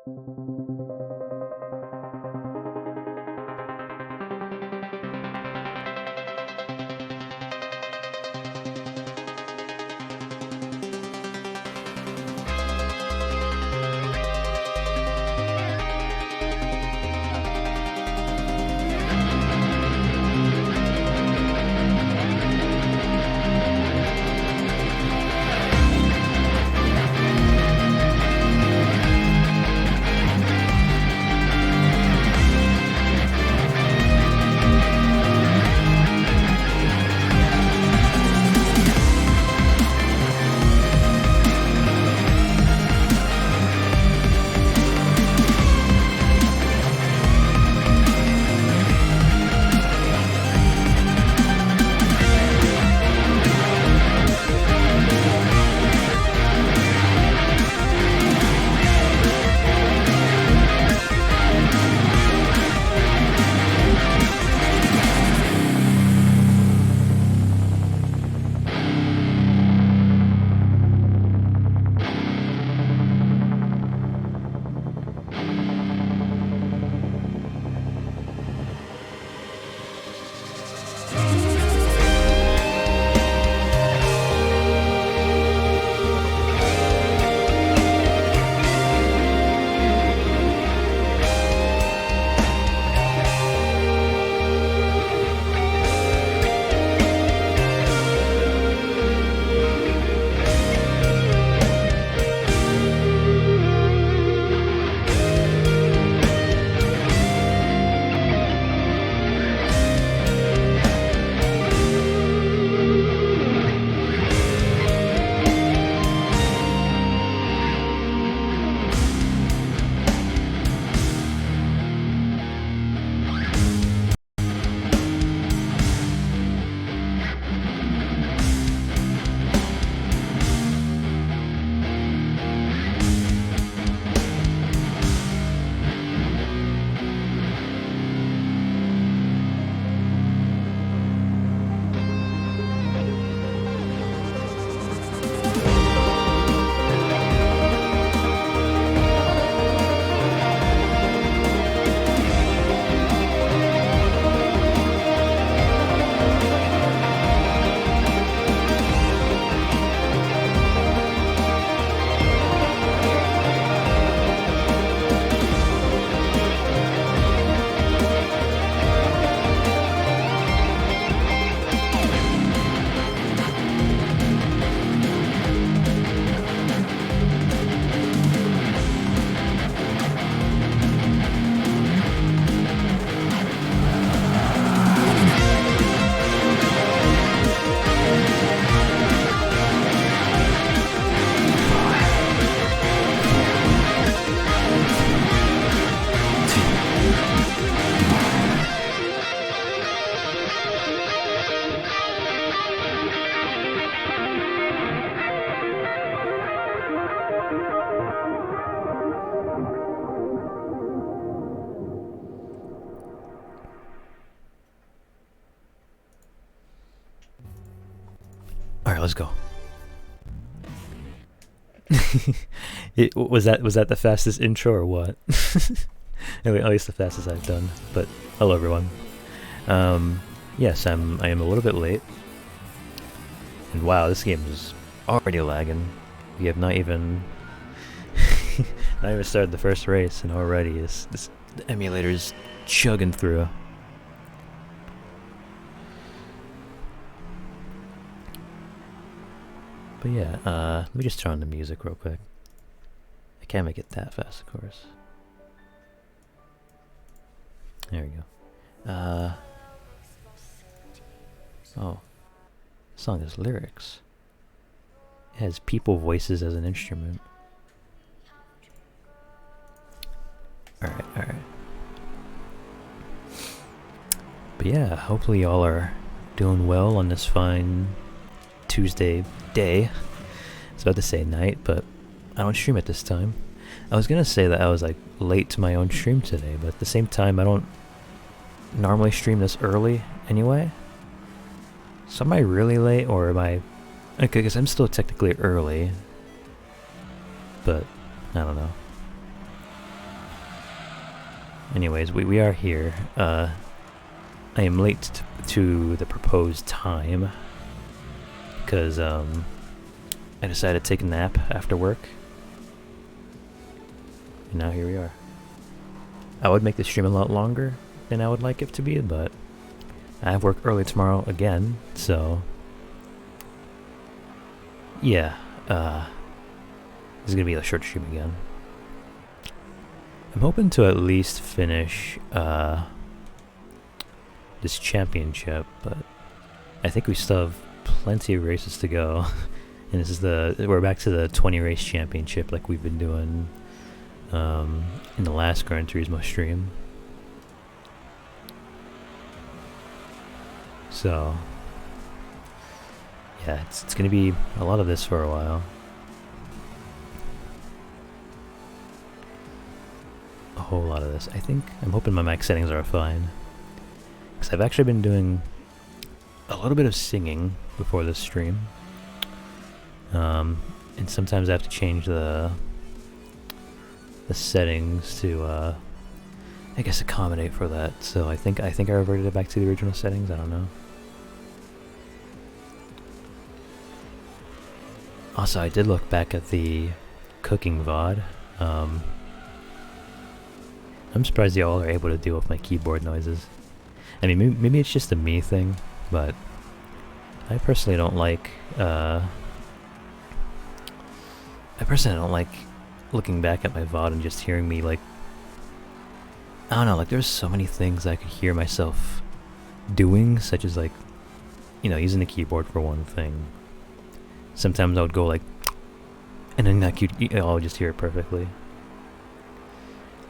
All right, let's go. Was that the fastest intro or what? At least the fastest I've done. But hello everyone. Yes, I am a little bit late. And wow, this game is already lagging. We have not even not even started the first race, and already this emulator's chugging through. But yeah, let me just turn on the music real quick. I can't make it that fast, of course. There we go. Oh. The song has lyrics. It has people voices as an instrument. Alright, alright. But yeah, hopefully y'all are doing well on this fine Tuesday day. I was about to say night, but I don't stream at this time. I was gonna say that I was like late to my own stream today, but at the same time I don't normally stream this early anyway. So am I really late, or am I... Okay, because I'm still technically early. But, I don't know. Anyways, we are here. I am late to the proposed time because I decided to take a nap after work, and now here we are. I would make the stream a lot longer than I would like it to be, but I have work early tomorrow again, so yeah, this is gonna be a short stream again. I'm hoping to at least finish this championship, but I think we still have plenty of races to go. And this is we're back to the 20 race championship like we've been doing in the last Gran Turismo stream. So yeah, it's gonna be a lot of this for a while. A whole lot of this. I'm hoping my mic settings are fine, because I've actually been doing a little bit of singing before this stream, and sometimes I have to change the settings to I guess accommodate for that. So I think I reverted it back to the original settings. I don't know. Also, I did look back at the cooking VOD. I'm surprised y'all are able to deal with my keyboard noises. I mean, maybe it's just a me thing, but I personally don't like, looking back at my VOD and just hearing me, like, I don't know, like, there's so many things I could hear myself doing, such as, like, you know, using the keyboard for one thing. Sometimes I would go, like, and then, like, I'll just hear it perfectly.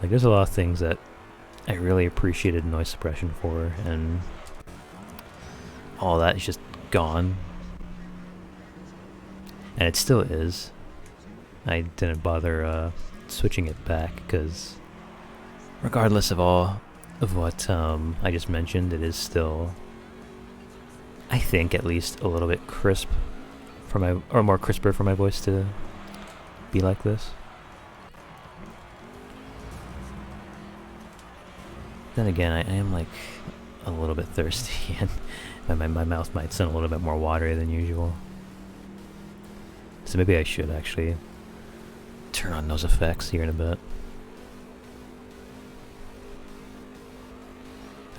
Like, there's a lot of things that I really appreciated noise suppression for, and all that is just gone. And it still is. I didn't bother switching it back, because regardless of all of what I just mentioned, it is still, I think, at least a little bit crisp for my, or more crisper for my voice to be like this. Then again, I am, like, a little bit thirsty, and my mouth might sound a little bit more watery than usual. So maybe I should actually turn on those effects here in a bit.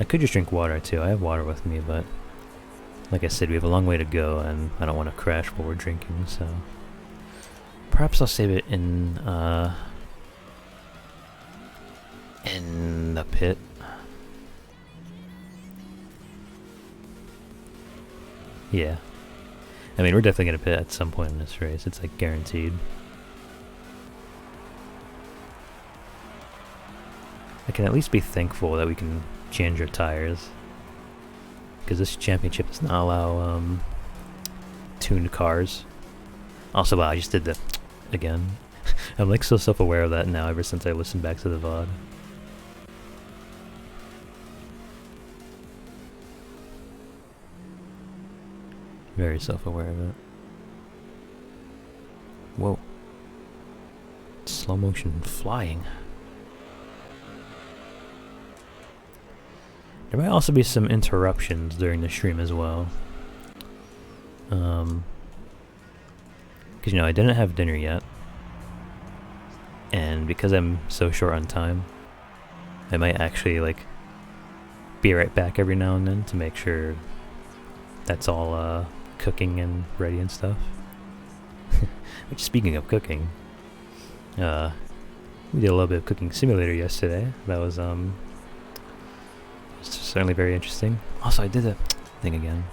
I could just drink water too. I have water with me, but like I said, we have a long way to go, and I don't want to crash while we're drinking, so perhaps I'll save it in the pit. Yeah. I mean, we're definitely gonna pit at some point in this race. It's, like, guaranteed. I can at least be thankful that we can change our tires, because this championship does not allow tuned cars. Also, wow, I just did the again. I'm, like, so self-aware of that now ever since I listened back to the VOD. Very self-aware of it. Whoa. Slow motion flying. There might also be some interruptions during the stream as well. Because, you know, I didn't have dinner yet. And because I'm so short on time, I might actually, like, be right back every now and then to make sure that's all, cooking and ready and stuff. Which, speaking of cooking, we did a little bit of Cooking Simulator yesterday. That was certainly very interesting. Also, I did the thing again.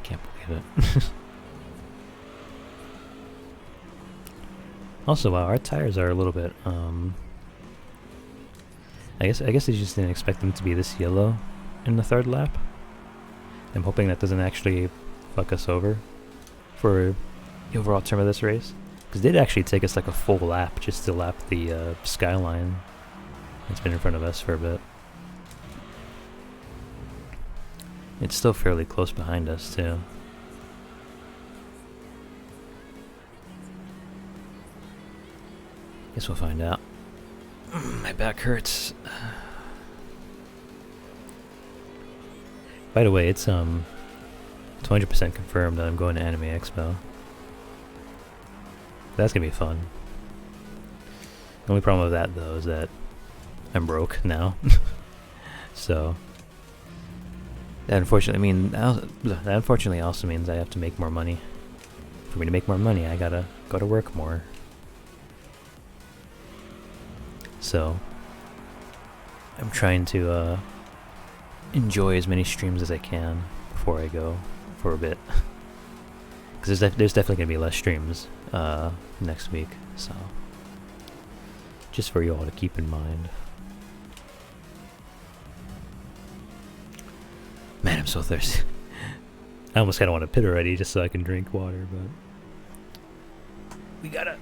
Can't believe it. Also, wow, our tires are a little bit I guess I just didn't expect them to be this yellow in the third lap. I'm hoping that doesn't actually fuck us over for the overall term of this race, because it did actually take us like a full lap just to lap the skyline that's been in front of us for a bit. It's still fairly close behind us too. Guess we'll find out. My back hurts. By the way, it's 100% confirmed that I'm going to Anime Expo. That's gonna be fun. The only problem with that though is that I'm broke now. So that unfortunately also means I have to make more money. For me to make more money, I gotta go to work more. So I'm trying to enjoy as many streams as I can before I go for a bit. Because there's definitely gonna be less streams next week, so just for you all to keep in mind. Man, I'm so thirsty. I almost kind of want to pit already just so I can drink water, but we gotta,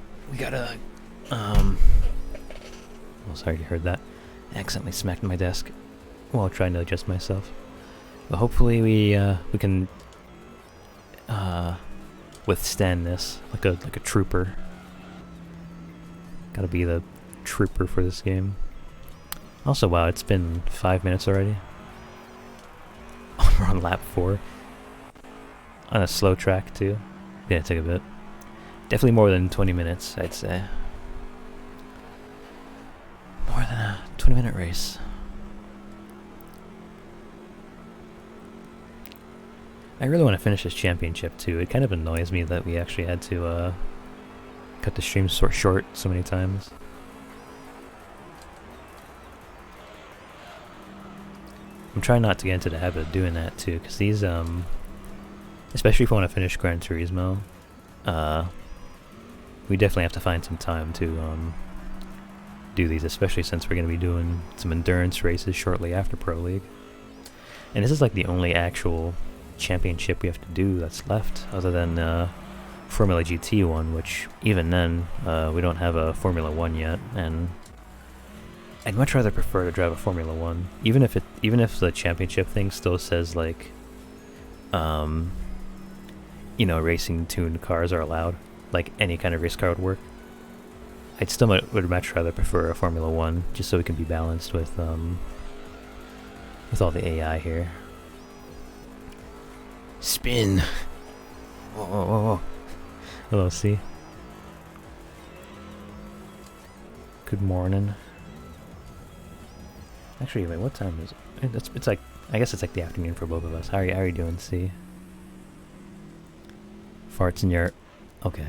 oh, sorry you heard that. I accidentally smacked my desk while trying to adjust myself. But hopefully we can withstand this like a trooper. Gotta be the trooper for this game. Also, wow, it's been 5 minutes already. We're on lap 4. On a slow track too. Yeah, take a bit. Definitely more than 20 minutes, I'd say. More than a 20-minute race. I really want to finish this championship too. It kind of annoys me that we actually had to cut the stream short so many times. I'm trying not to get into the habit of doing that too, because these, especially if I want to finish Gran Turismo, we definitely have to find some time to do these, especially since we're going to be doing some endurance races shortly after Pro League. And this is like the only actual championship we have to do that's left, other than Formula GT one, which even then, we don't have a Formula 1 yet, and I'd much rather prefer to drive a Formula 1, even if the championship thing still says like, you know, racing tuned cars are allowed, like any kind of race car would work. I'd still would much rather prefer a Formula 1, just so we can be balanced with all the AI here. Spin! Whoa, whoa, whoa, whoa. Hello, C. Good morning. Actually, wait, what time is it? It's like, I guess it's like the afternoon for both of us. How are you doing, C? Farts in your... Okay.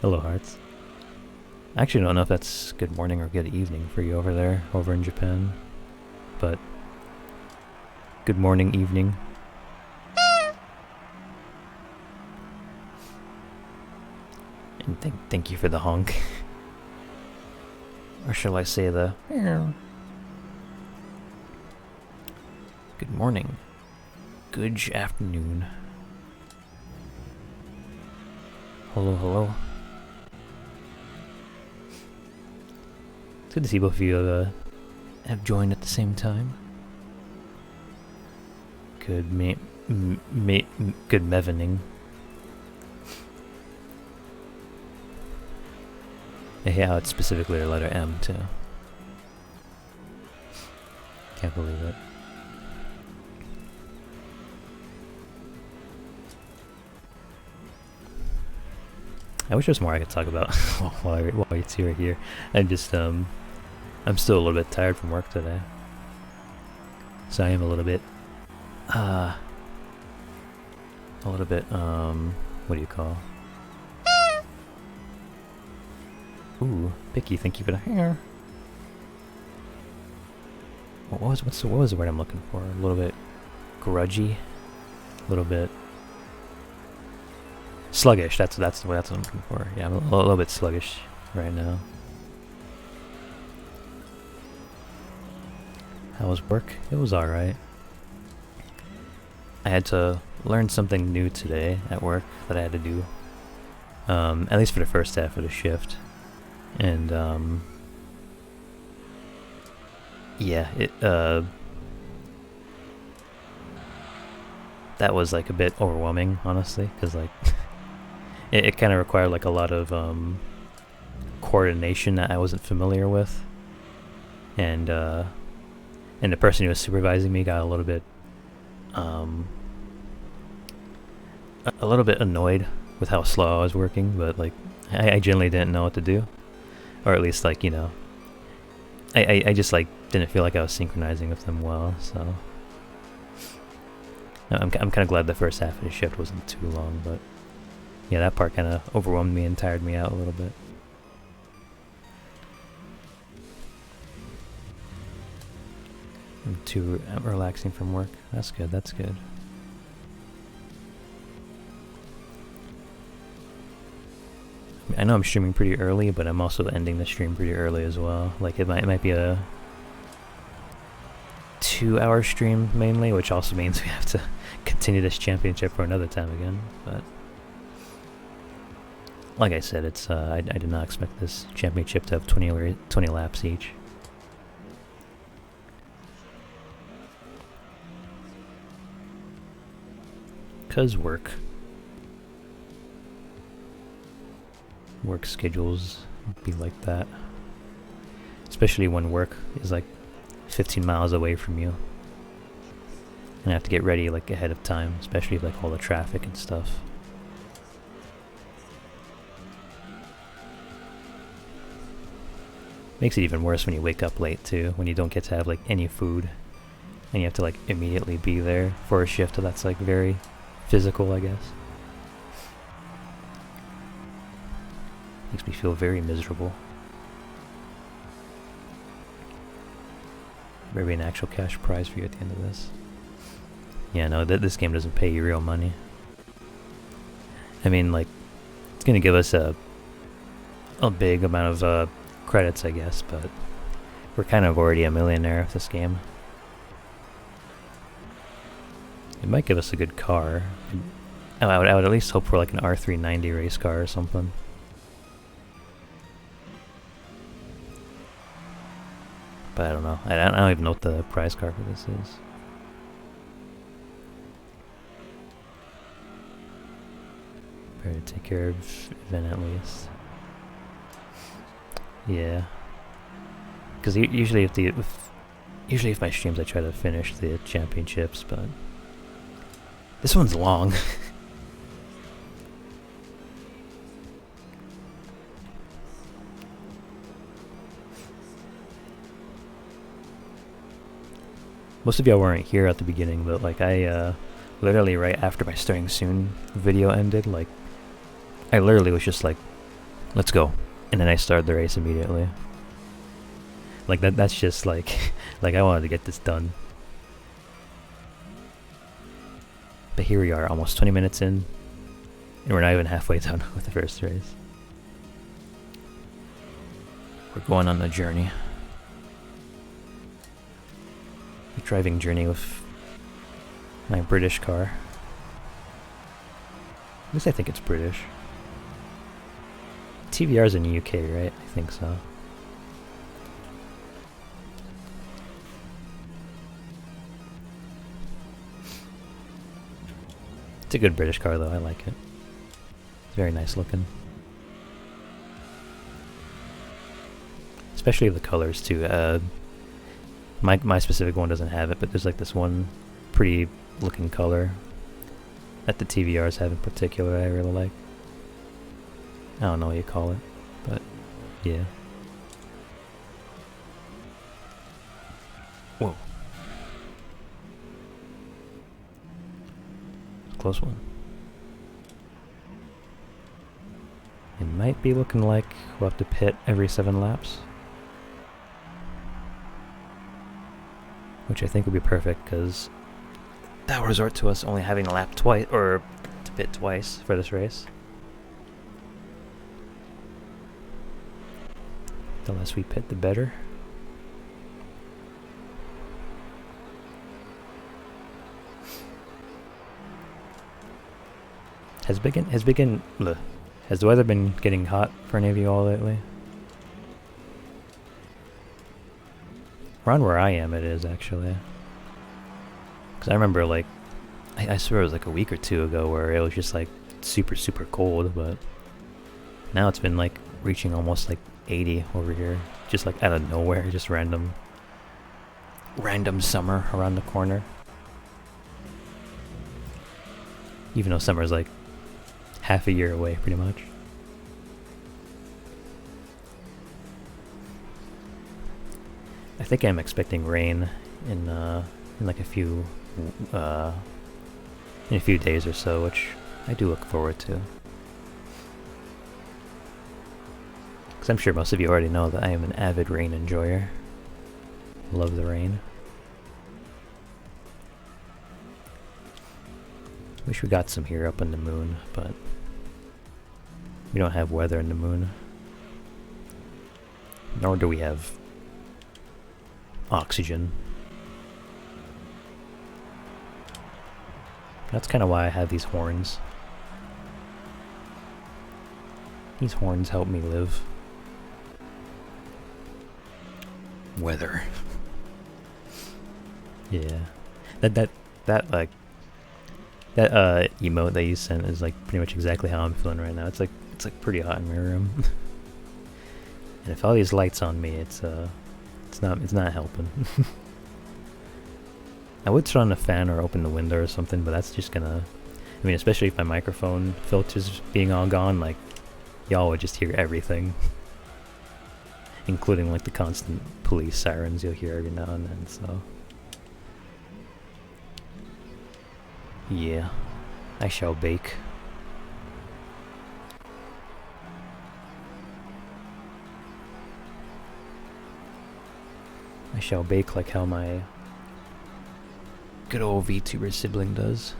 Hello, hearts. I actually don't know if that's good morning or good evening for you over there, over in Japan. But... good morning, evening. And thank you for the honk. Or shall I say the... Good morning. Good afternoon. Hello, hello. It's good to see both of you have joined at the same time. Good good mevening. I hate how it's specifically the letter M too. Can't believe it. I wish there was more I could talk about while it's here. I'm just, I'm still a little bit tired from work today. So I am a little bit, what do you call? Ooh, picky, thank you for the hair. What was the word I'm looking for? A little bit grudgy, a little bit sluggish. That's what I'm looking for. Yeah, I'm a little bit sluggish right now. How was work? It was alright. I had to learn something new today at work that I had to do. At least for the first half of the shift. And, yeah, that was, like, a bit overwhelming, honestly, because, like, it kind of required, like, a lot of, coordination that I wasn't familiar with. and the person who was supervising me got a little bit annoyed with how slow I was working, but like I generally didn't know what to do, or at least like, you know, I just like didn't feel like I was synchronizing with them well. So I'm kind of glad the first half of the shift wasn't too long, but yeah, that part kind of overwhelmed me and tired me out a little bit. I'm too relaxing from work. That's good, that's good. I know I'm streaming pretty early, but I'm also ending the stream pretty early as well. Like it might be a 2-hour stream mainly, which also means we have to continue this championship for another time again. But like I said, it's I did not expect this championship to have 20 laps each. Cause work schedules be like that, especially when work is like 15 miles away from you and I have to get ready like ahead of time, especially like all the traffic and stuff. Makes it even worse when you wake up late too, when you don't get to have like any food and you have to like immediately be there for a shift that's like very physical, I guess. Makes me feel very miserable. Maybe an actual cash prize for you at the end of this. Yeah, no, this game doesn't pay you real money. I mean, like, it's gonna give us a big amount of credits, I guess, but we're kind of already a millionaire with this game. It might give us a good car. I would at least hope for like an R390 race car or something. But I don't know. I don't even know what the prize car for this is. Better to take care of Vin at least. Yeah. Because usually if my streams I try to finish the championships, but this one's long. Most of y'all weren't here at the beginning, but like I literally right after my starting soon video ended, like I literally was just like, let's go, and then I started the race immediately. Like that's just like like I wanted to get this done. But here we are, almost 20 minutes in, and we're not even halfway done with the first race. We're going on a journey. A driving journey with my British car. At least I think it's British. TVR's in the UK, right? I think so. It's a good British car though, I like it. It's very nice looking. Especially the colors too. My specific one doesn't have it, but there's like this one pretty looking color that the TVRs have in particular I really like. I don't know what you call it, but yeah. Whoa. Close one. It might be looking like we'll have to pit every 7 laps. Which I think would be perfect, because that will resort to us only having a lap twice, or to pit twice for this race. The less we pit, the better. Has the weather been getting hot for any of you all lately? Around where I am it is, actually. Because I remember, like, I swear it was like a week or 2 ago where it was just like super cold, but now it's been like reaching almost like 80 over here. Just like out of nowhere, just random random summer around the corner. Even though summer's like half a year away, pretty much. I think I'm expecting rain in like a few days or so, which I do look forward to. Because I'm sure most of you already know that I am an avid rain enjoyer. Love the rain. Wish we got some here up on the moon, but we don't have weather in the moon. Nor do we have oxygen. That's kind of why I have these horns. These horns help me live. Weather. Yeah. That emote that you sent is like pretty much exactly how I'm feeling right now. It's like pretty hot in my room. And if all these lights on me, it's not helping. I would turn on the fan or open the window or something, but that's just gonna, I mean, especially if my microphone filters being all gone, like, y'all would just hear everything. Including like the constant police sirens you'll hear every now and then, so. Yeah, I shall bake. I shall bake like how my good old VTuber sibling does.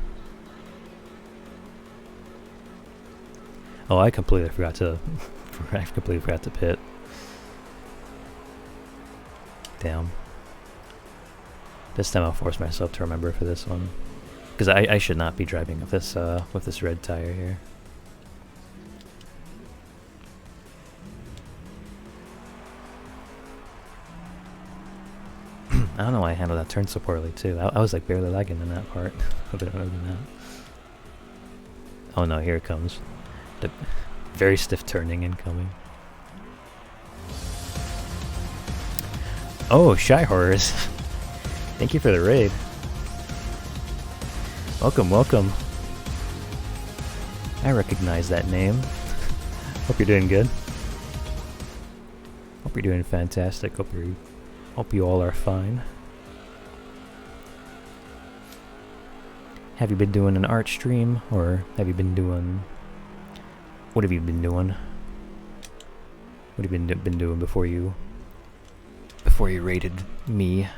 Oh, I completely forgot to pit. Damn. This time I'll force myself to remember for this one. Because I should not be driving with this red tire here. I don't know why I handled that turn so poorly too. I was like barely lagging in that part. Other than that. Oh no, here it comes. The very stiff turning incoming. Oh, Shy Horrors. Thank you for the raid. Welcome, welcome. I recognize that name. Hope you're doing good. Hope you're doing fantastic. Hope you all are fine. Have you been doing an art stream, or have you been doing? What have you been doing? What have you been doing before you raided me,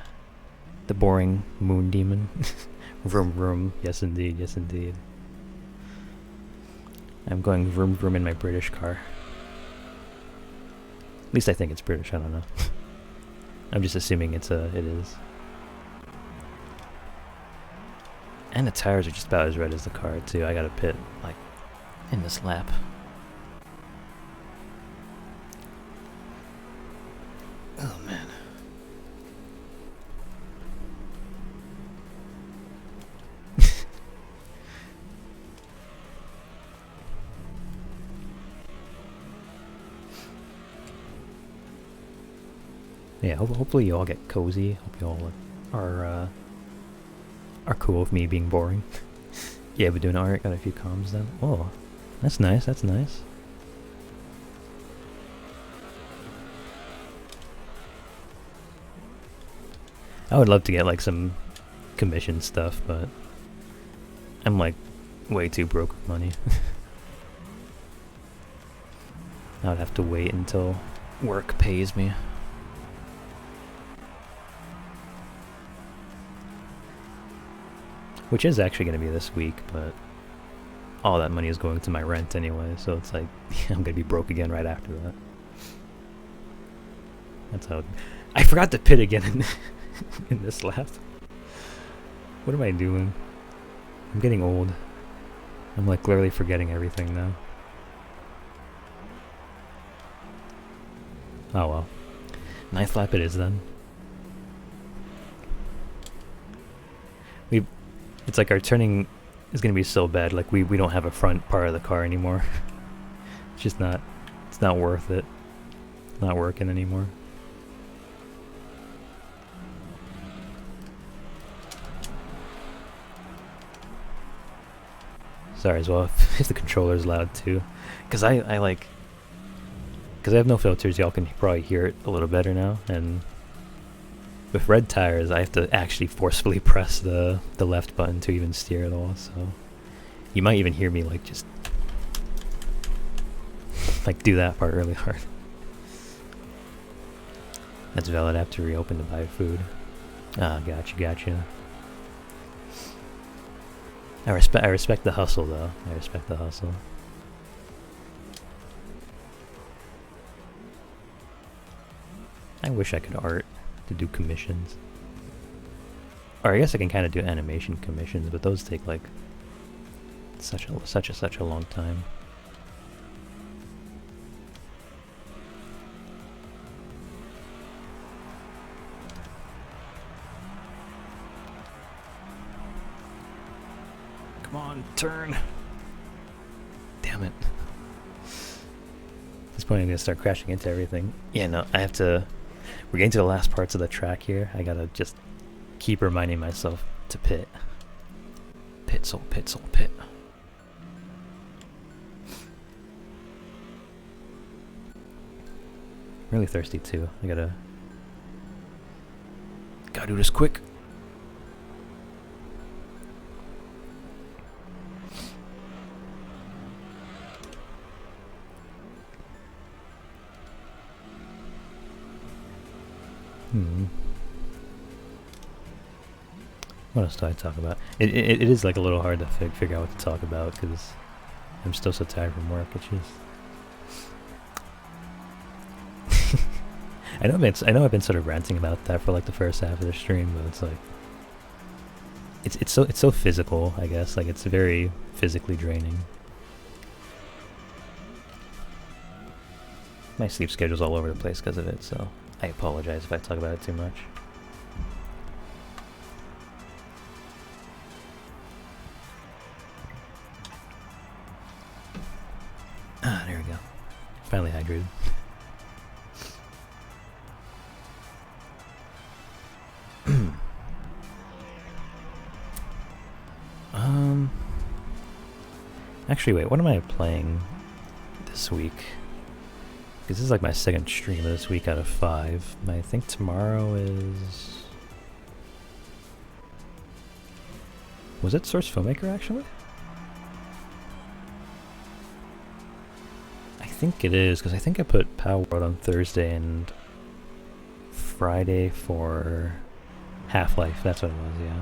the boring moon demon? Vroom vroom. Yes indeed. Yes indeed. I'm going vroom vroom in my British car. At least I think it's British. I don't know. I'm just assuming it is. And the tires are just about as red as the car too. I got a pit like in this lap. Oh man. Yeah, hopefully you all get cozy. Hope you all are cool with me being boring. Yeah, but doing art, got a few comms then. Oh, that's nice, that's nice. I would love to get like some commission stuff, but I'm like way too broke with money. I would have to wait until work pays me. Which is actually going to be this week, but all that money is going to my rent anyway, so it's like, I'm going to be broke again right after that. That's how... I forgot to pit again in this lap. What am I doing? I'm getting old. I'm like literally forgetting everything now. Oh well. Ninth lap it is then. It's like our turning is going to be so bad, like we don't have a front part of the car anymore. It's just not, it's not worth it. It's not working anymore. Sorry as well if the controller's loud too. Because I like... Because I have no filters, y'all can probably hear it a little better now. And with red tires, I have to actually forcefully press the left button to even steer at all, so... You might even hear me like just... like do that part really hard. That's valid. I have to reopen to buy food. Ah, gotcha. I respect the hustle though. I respect the hustle. I wish I could art to do commissions. Or I guess I can kind of do animation commissions, but those take like such a long time. Come on, turn. Damn it. At this point I'm gonna start crashing into everything. Yeah, no, I have to... We're getting to the last parts of the track here. I gotta just keep reminding myself to pit. Pit, soul, pit, soul, pit. Really thirsty too. I gotta do this quick. What else do I talk about? It is like a little hard to figure out what to talk about because I'm still so tired from work. It's just I know I've been sort of ranting about that for like the first half of the stream, but it's like it's so physical, I guess. Like it's very physically draining. My sleep schedule's all over the place because of it, so I apologize if I talk about it too much. Ah, there we go. Finally hydrated. Actually, wait, what am I playing this week? Because this is like my second stream of this week out of 5. I think tomorrow is... Was it Source Filmmaker, actually? I think it is, because I think I put Power World on Thursday and Friday for Half-Life. That's what it was, yeah.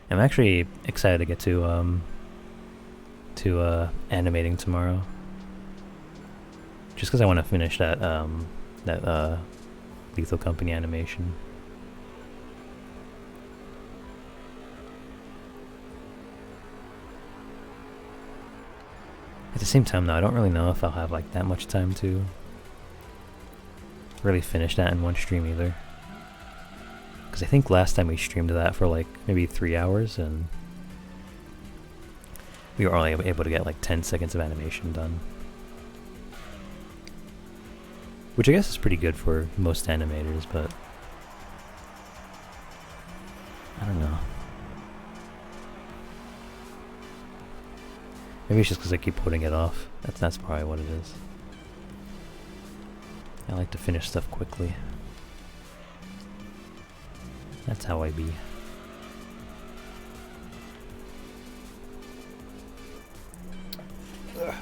I'm actually excited to get to animating tomorrow. Just because I want to finish that Lethal Company animation. At the same time though, I don't really know if I'll have like that much time to really finish that in one stream either. Because I think last time we streamed that for like maybe 3 hours and we were only able to get like 10 seconds of animation done. Which I guess is pretty good for most animators, but I don't know. Maybe it's just because I keep putting it off. That's probably what it is. I like to finish stuff quickly. That's how I be. Ugh.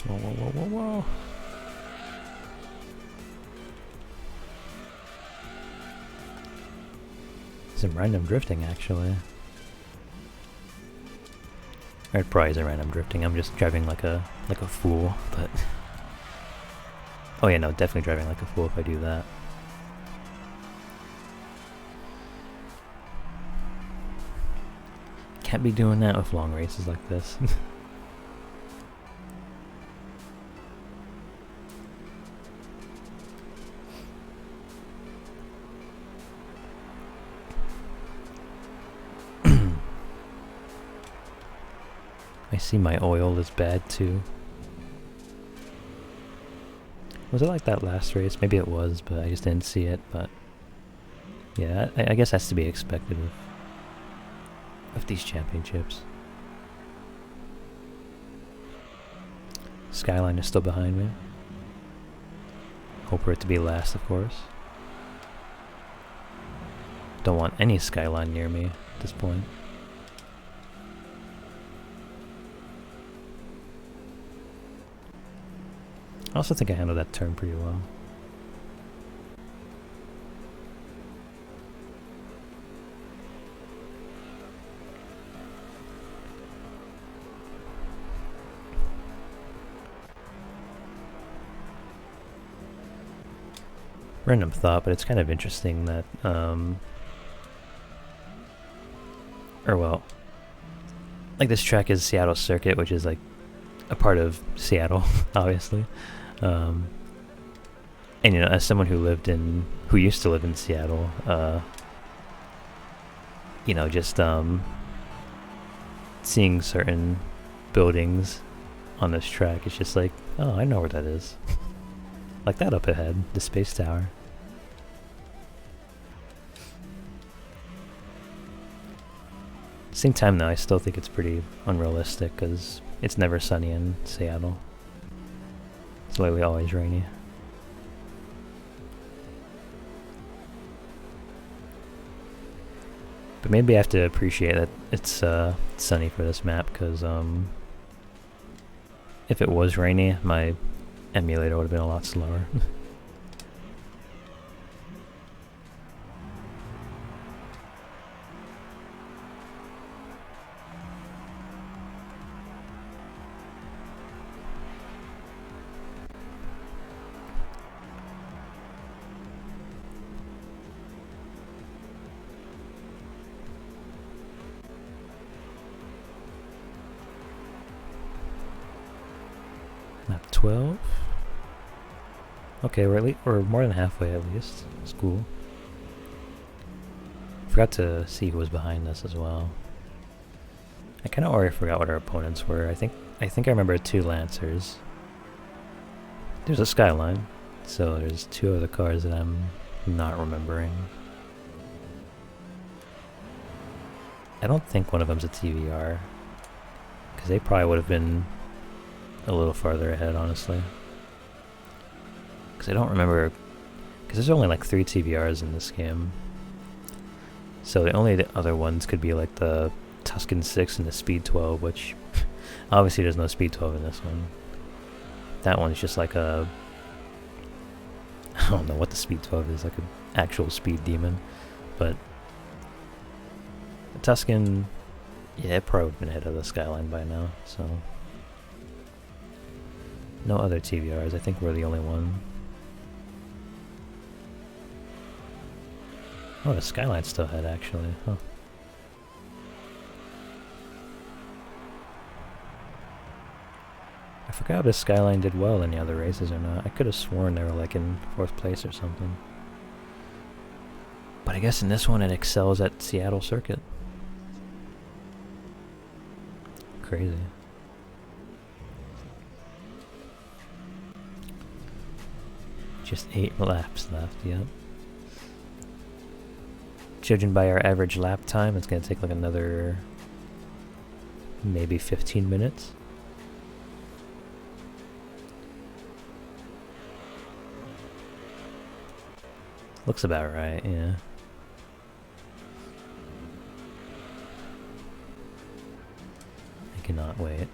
Whoa. Some random drifting, actually. Or it probably isn't random drifting, I'm just driving like a fool, but... Oh yeah, no, definitely driving like a fool if I do that. Can't be doing that with long races like this. I see my oil is bad too. Was it like that last race? Maybe it was, but I just didn't see it. But yeah, I guess that's to be expected of these championships. Skyline is still behind me. Hope for it to be last, of course. Don't want any Skyline near me at this point. I also think I handled that turn pretty well. Random thought, but it's kind of interesting that, or well, like this track is Seattle Circuit, which is like a part of Seattle, obviously. And you know, as someone who used to live in Seattle, you know, just seeing certain buildings on this track, it's just like, oh, I know where that is. Like that up ahead, the space tower. Same time though, I still think it's pretty unrealistic because it's never sunny in Seattle. It's literally always rainy. But maybe I have to appreciate that it's sunny for this map because if it was rainy, my emulator would have been a lot slower. Map 12. Okay, we're more than halfway at least. It's cool. Forgot to see who was behind us as well. I kind of already forgot what our opponents were. I think I remember 2 Lancers. There's a Skyline, so there's 2 other cars that I'm not remembering. I don't think one of them's a TVR, because they probably would have been a little farther ahead, honestly. Because I don't remember, because there's only like 3 TVRs in this game. So the only other ones could be like the Tuscan 6 and the Speed 12, which obviously there's no Speed 12 in this one. That one's just like a, I don't know what the Speed 12 is, like an actual speed demon. But the Tuscan, yeah, it probably would have been ahead of the Skyline by now, so. No other TVRs, I think we're the only one. Oh, the Skyline's still ahead, actually. Huh. I forgot if the Skyline did well in the other races or not. I could have sworn they were like in 4th place or something. But I guess in this one it excels at Seattle Circuit. Crazy. Just 8 laps left, yep. Judging by our average lap time, it's going to take like another maybe 15 minutes. Looks about right, yeah. I cannot wait.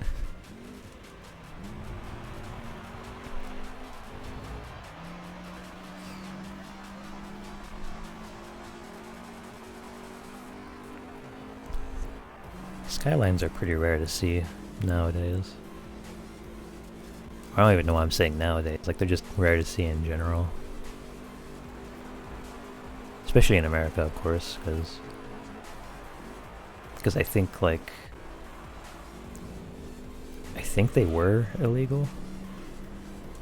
Skylines are pretty rare to see nowadays. I don't even know why I'm saying nowadays. Like, they're just rare to see in general. Especially in America, of course, because I think, like, I think they were illegal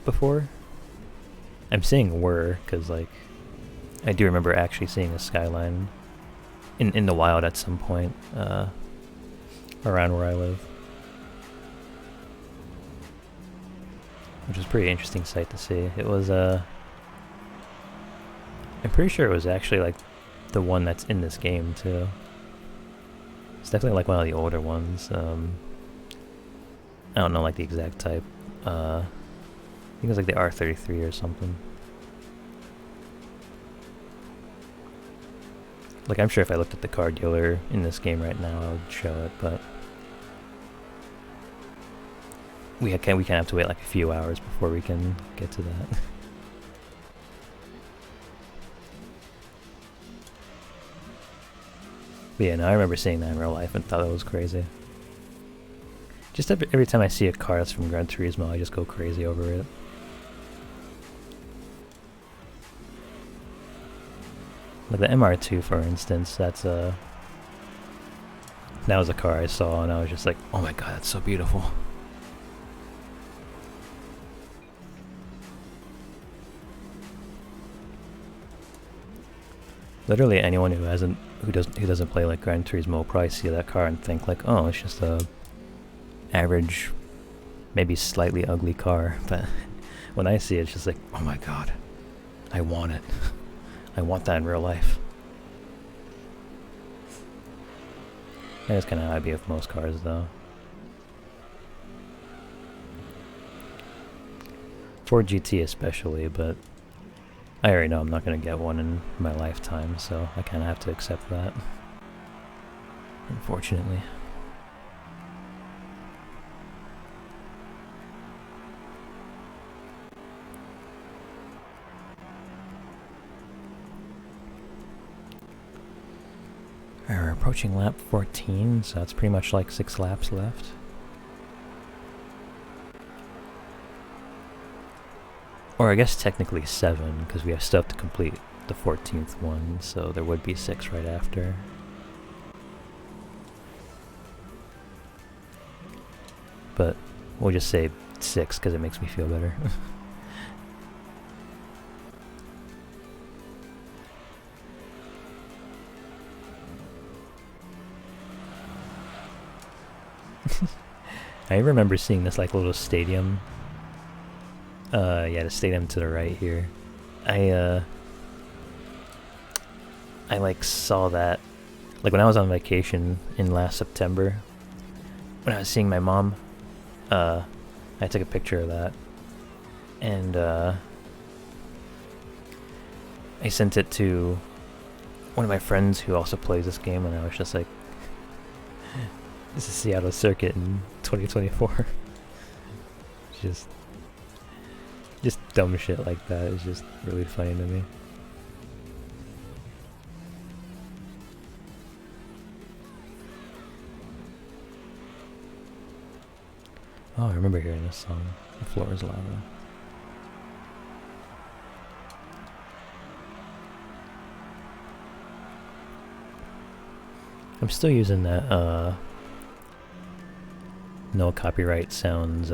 before. I'm saying were, because, like, I do remember actually seeing a Skyline in the wild at some point, around where I live. which was a pretty interesting sight to see. It was, I'm pretty sure it was actually like the one that's in this game too. It's definitely like one of the older ones. I don't know like the exact type. I think it was like the R33 or something. Like I'm sure if I looked at the car dealer in this game right now, I would show it, but we kind of have to wait like a few hours before we can get to that. But yeah, no, I remember seeing that in real life and thought it was crazy. Just every time I see a car that's from Gran Turismo, I just go crazy over it. Like the MR2, for instance, that was a car I saw and I was just like, oh my god, that's so beautiful. Literally anyone who doesn't play like Gran Turismo will probably see that car and think like, oh, it's just a average, maybe slightly ugly car. But when I see it, it's just like, oh my god, I want it. I want that in real life. That is kind of how I'd be with most cars, though. Ford GT especially, but I already know I'm not going to get one in my lifetime, so I kind of have to accept that. Unfortunately. Alright, we're approaching lap 14, so that's pretty much like 6 laps left. Or I guess technically 7, because we have stuff to complete the 14th one, so there would be 6 right after. But we'll just say 6, because it makes me feel better. I remember seeing this like little stadium. Yeah, the stadium to the right here. I like saw that like when I was on vacation in last September. When I was seeing my mom, I took a picture of that, and I sent it to one of my friends who also plays this game, and I was just like, this is Seattle Circuit in 2024. Just dumb shit like that is just really funny to me. Oh, I remember hearing this song, The Floor is Lava. I'm still using that, no copyright sounds,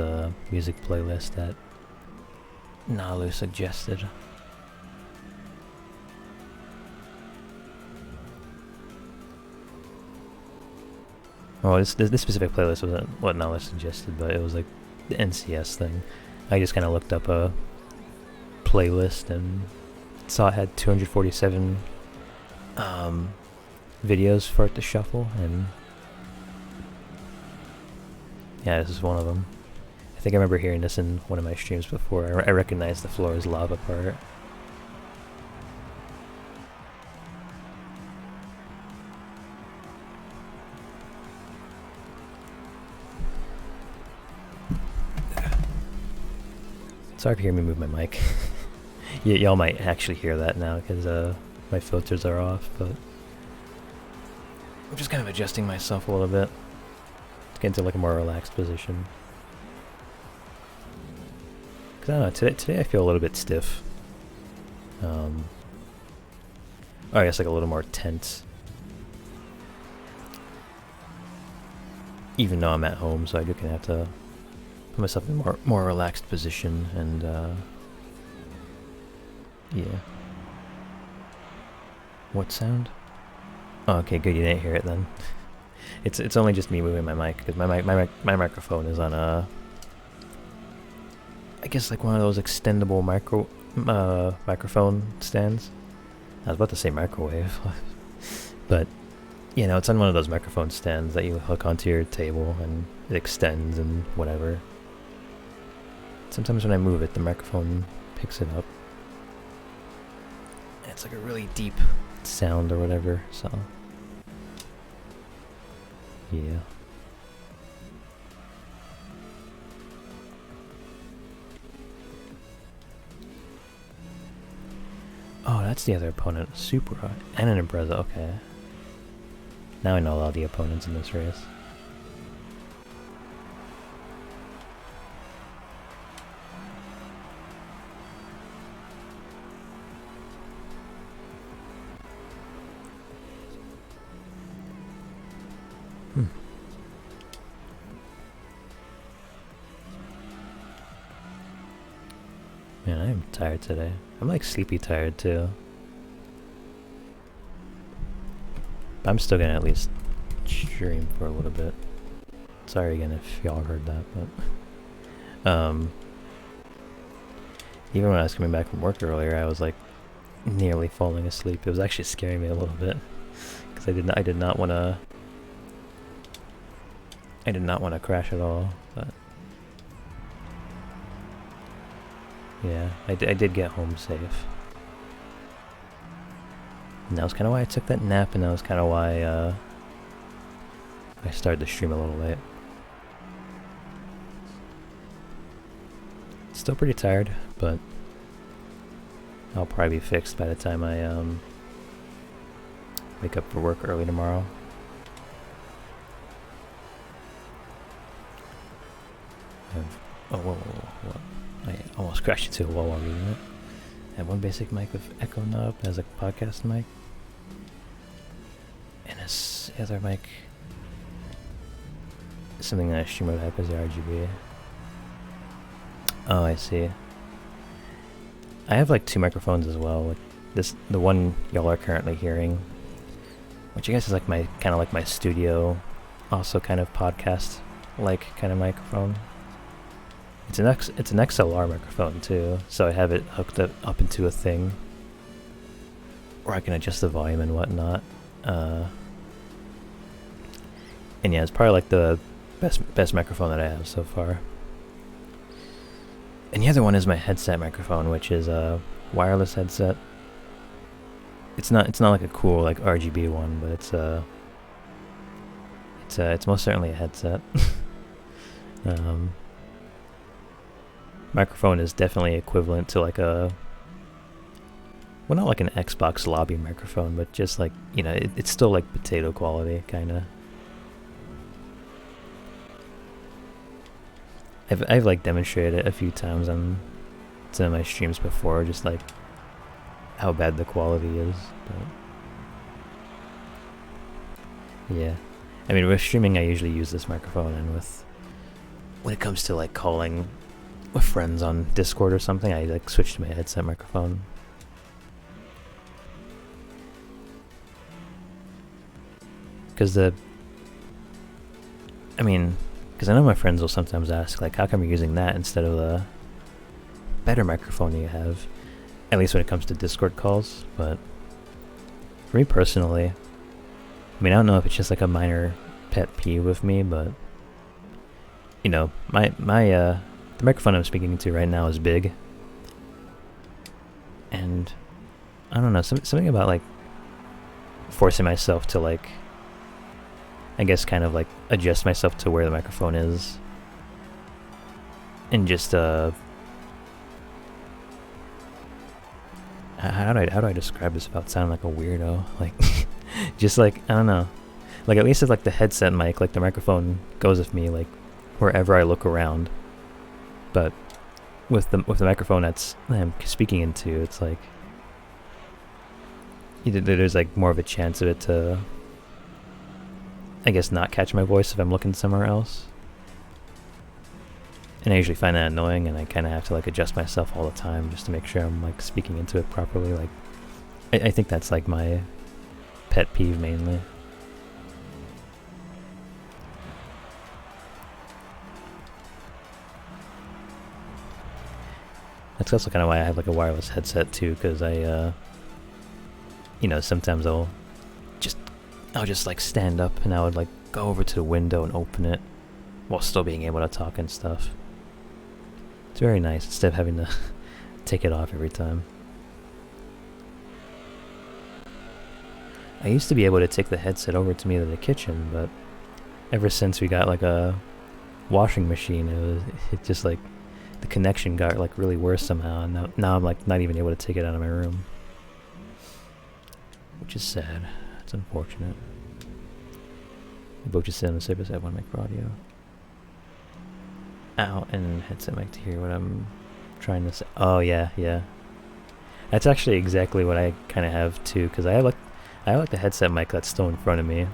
music playlist that Nalu suggested. Oh, this specific playlist wasn't what Nalu suggested, but it was like the NCS thing. I just kind of looked up a playlist and saw it had 247 videos for it to shuffle, and yeah, this is one of them. I think I remember hearing this in one of my streams before. I recognized the floor is lava part. Sorry if you hear me move my mic. Y'all might actually hear that now because my filters are off, but I'm just kind of adjusting myself a little bit to get into like a more relaxed position. Cause I don't know, today I feel a little bit stiff. Or I guess like a little more tense. Even though I'm at home, so I do kind of have to put myself in a more relaxed position, and yeah. What sound? Oh, okay, good. You didn't hear it then. It's only just me moving my mic because my microphone is on a. I guess like one of those extendable microphone stands. I was about to say microwave, but you know, it's on one of those microphone stands that you hook onto your table and it extends and whatever. Sometimes when I move it, the microphone picks it up. And it's like a really deep sound or whatever, so yeah. Oh, that's the other opponent. Supra and an Impreza, okay. Now I know all the opponents in this race. Man, I am tired today. I'm like sleepy tired too. But I'm still gonna at least stream for a little bit. Sorry again if y'all heard that, but even when I was coming back from work earlier, I was like nearly falling asleep. It was actually scaring me a little bit because I did not want to crash at all. But yeah, I did get home safe. And that was kind of why I took that nap, and that was kind of why I started the stream a little late. Still pretty tired, but I'll probably be fixed by the time I wake up for work early tomorrow. Whoa. I almost crashed into a wall while reading it. I have one basic mic with echo knob as a podcast mic. And this other mic is something that I stream with as the RGB. Oh, I see. I have like two microphones as well. Like the one y'all are currently hearing, which I guess is like my kind of like my studio, also kind of podcast like kind of microphone. It's an XLR microphone too, so I have it hooked up into a thing where I can adjust the volume and whatnot. And yeah, it's probably like the best microphone that I have so far. And the other one is my headset microphone, which is a wireless headset. It's not like a cool like RGB one, but it's most certainly a headset. Microphone is definitely equivalent to like well, not like an Xbox lobby microphone, but just like, you know, it's still like potato quality, kinda. I've like demonstrated it a few times on some of my streams before, just like how bad the quality is, but yeah. I mean, with streaming I usually use this microphone, and when it comes to like calling with friends on Discord or something, I like switch to my headset microphone. Because I know my friends will sometimes ask, like, how come you're using that instead of the better microphone you have? At least when it comes to Discord calls. But for me personally, I don't know if it's just like a minor pet peeve with me, but you know, the microphone I'm speaking into right now is big, and I don't know, something about like forcing myself to like, I guess kind of like adjust myself to where the microphone is, and just how do I describe this without sounding like a weirdo? Like, just like, I don't know, like at least it's like the headset mic, like the microphone goes with me like wherever I look around. But with the microphone that's I'm speaking into, it's like there's like more of a chance of it to, I guess, not catch my voice if I'm looking somewhere else. And I usually find that annoying, and I kind of have to like adjust myself all the time just to make sure I'm like speaking into it properly. Like, I think that's like my pet peeve mainly. That's also kind of why I have like a wireless headset too, because I, you know, sometimes I'll just like stand up and I would like go over to the window and open it while still being able to talk and stuff. It's very nice instead of having to take it off every time. I used to be able to take the headset over to me to the kitchen, but ever since we got like a washing machine, it just like the connection got like really worse somehow, and now I'm like not even able to take it out of my room, which is sad. It's unfortunate. We both just sit on the surface. I have one mic for audio. Ow, and headset mic to hear what I'm trying to say. Oh yeah, yeah. That's actually exactly what I kind of have too, because I have the headset mic that's still in front of me.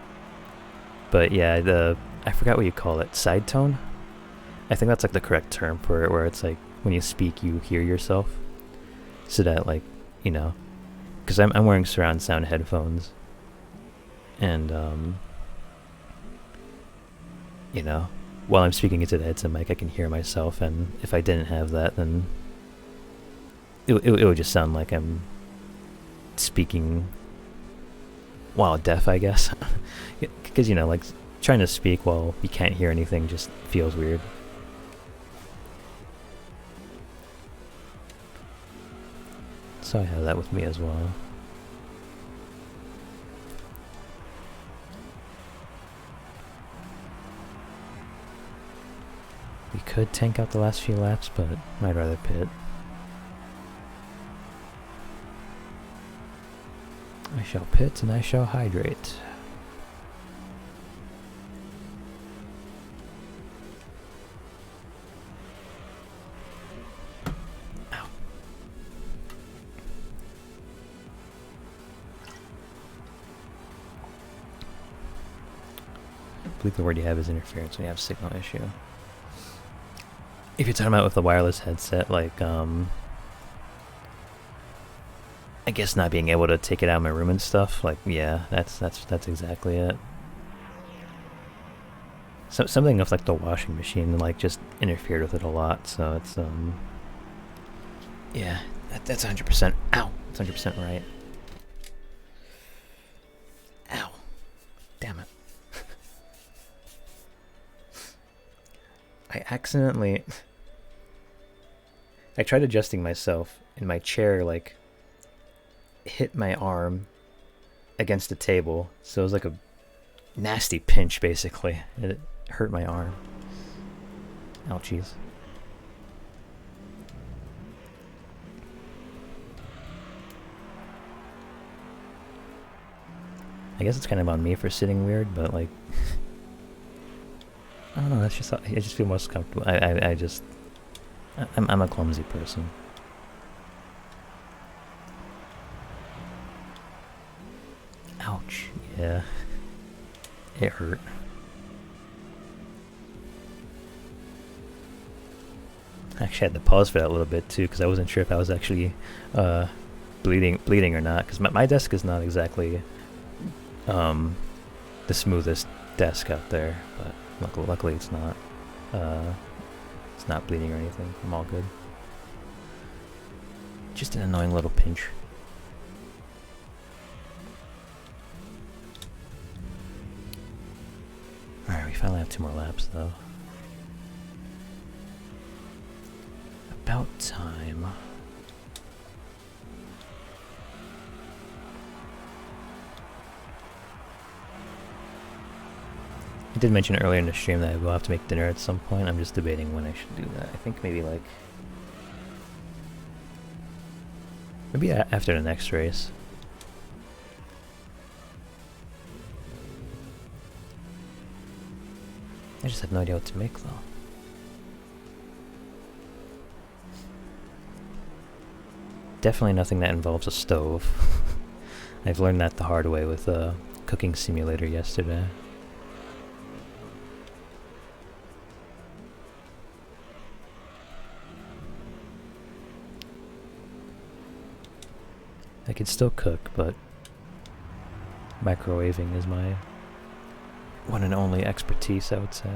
But yeah, I forgot what you call it. Side tone? I think that's like the correct term for it, where it's like when you speak, you hear yourself. So that like, you know, because I'm wearing surround sound headphones, and you know, while I'm speaking into the headset mic, I can hear myself, and if I didn't have that, then it would just sound like I'm speaking while deaf, I guess. Because, you know, like, trying to speak while you can't hear anything just feels weird. So I have that with me as well. We could tank out the last few laps, but I'd rather pit. I shall pit and I shall hydrate. Ow. I believe the word you have is interference when you have signal issue. If you're talking about with the wireless headset, like, I guess not being able to take it out of my room and stuff, like, yeah, that's exactly it. So, something of like the washing machine, like, just interfered with it a lot, so it's, yeah, that's 100%, ow, that's 100% right. Ow. Damn it. I tried adjusting myself, and my chair, like, hit my arm against the table, so it was like a nasty pinch, basically. It hurt my arm. Ouchies. I guess it's kind of on me for sitting weird, but like, I don't know, that's just, I just feel most comfortable. I'm a clumsy person. Ouch. Yeah. It hurt. I actually had to pause for that a little bit too, because I wasn't sure if I was actually bleeding or not, because my desk is not exactly the smoothest desk out there, but luckily it's not bleeding or anything. I'm all good. Just an annoying little pinch. Alright, we finally have 2 more laps though. About time. I did mention earlier in the stream that I will have to make dinner at some point. I'm just debating when I should do that. I think maybe like... maybe after the next race. I just have no idea what to make though. Definitely nothing that involves a stove. I've learned that the hard way with a cooking simulator yesterday. I could still cook, but microwaving is my one and only expertise, I would say.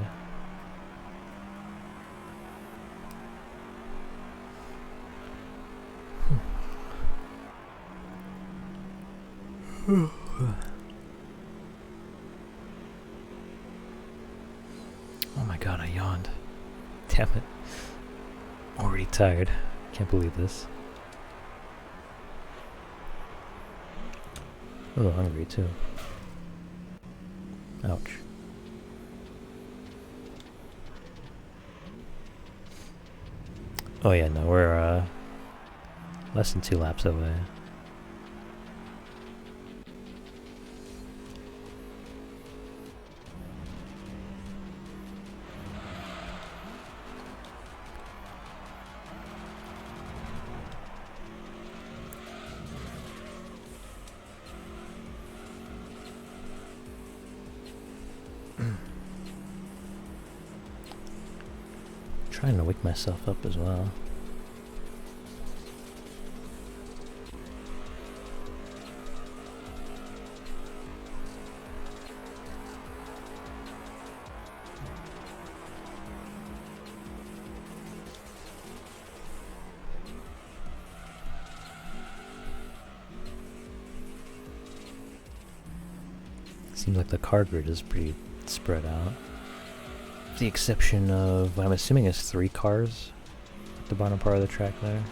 Oh my god, I yawned. Damn it. Already tired. Can't believe this. A little hungry too. Ouch. Oh yeah, no, we're less than 2 laps away. Trying to wake myself up as well. Seems like the car grid is pretty spread out. With the exception of what I'm assuming is 3 cars at the bottom part of the track there.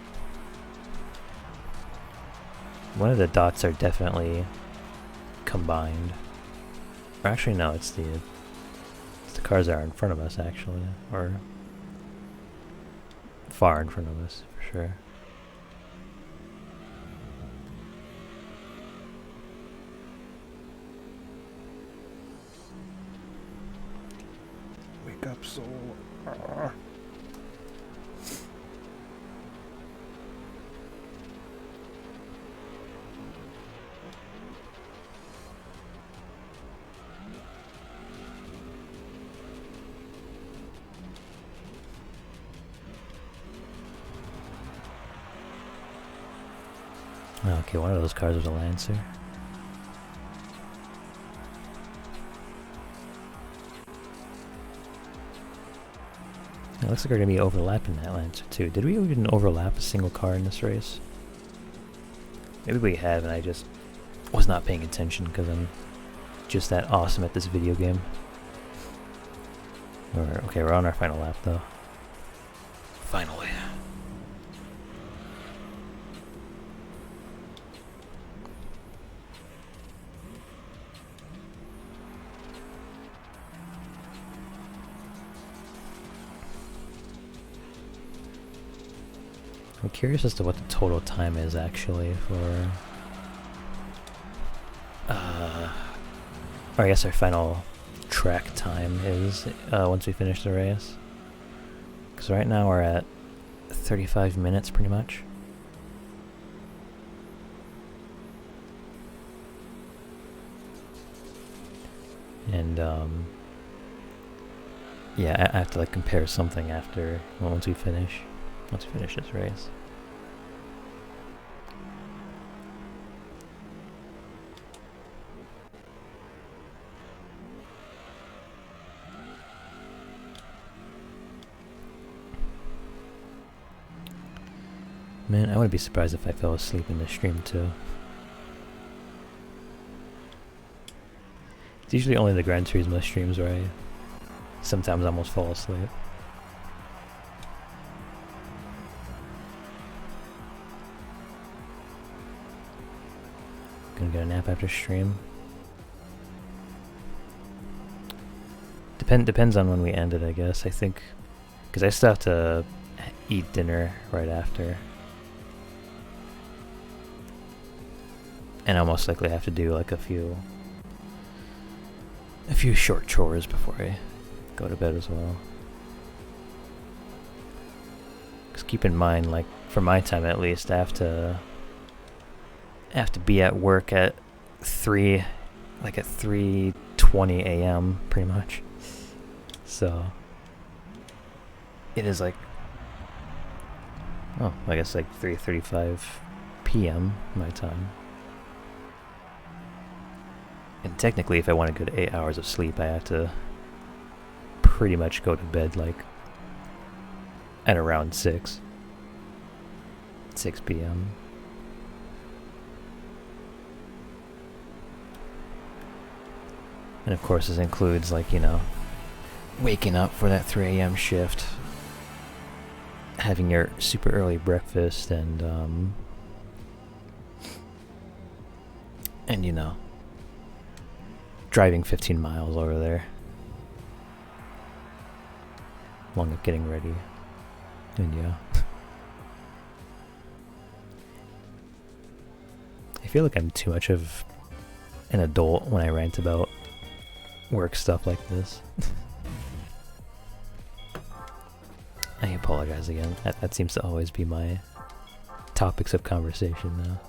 One of the dots are definitely combined. Or actually no, it's the cars that are in front of us actually, or far in front of us for sure. Wake up, soul. Okay, one of those cars was a Lancer. It looks like we're going to be overlapping that Lancer too. Did we even overlap a single car in this race? Maybe we have and I just was not paying attention because I'm just that awesome at this video game. Okay, we're on our final lap though. Finally. I'm curious as to what the total time is actually for, or I guess our final track time is once we finish the race. Because right now we're at 35 minutes pretty much. And yeah, I have to like compare something after, once we finish this race. Man, I wouldn't be surprised if I fell asleep in the stream too. It's usually only the Gran Turismo streams where I sometimes almost fall asleep. Gonna get a nap after stream. Depends on when we end it, I guess. I think, because I still have to eat dinner right after. And I'll most likely have to do like a few short chores before I go to bed as well. Because keep in mind, like for my time at least, I have to be at work at 3:20 a.m. pretty much. So it is like, oh, I guess like 3:35 p.m. my time. And technically, if I want to go to 8 hours of sleep, I have to pretty much go to bed like at around 6 p.m. And of course this includes, like, you know, waking up for that 3 a.m. shift, having your super early breakfast, and you know, driving 15 miles over there, along with getting ready, and yeah. I feel like I'm too much of an adult when I rant about work stuff like this. I apologize again. That seems to always be my topics of conversation now.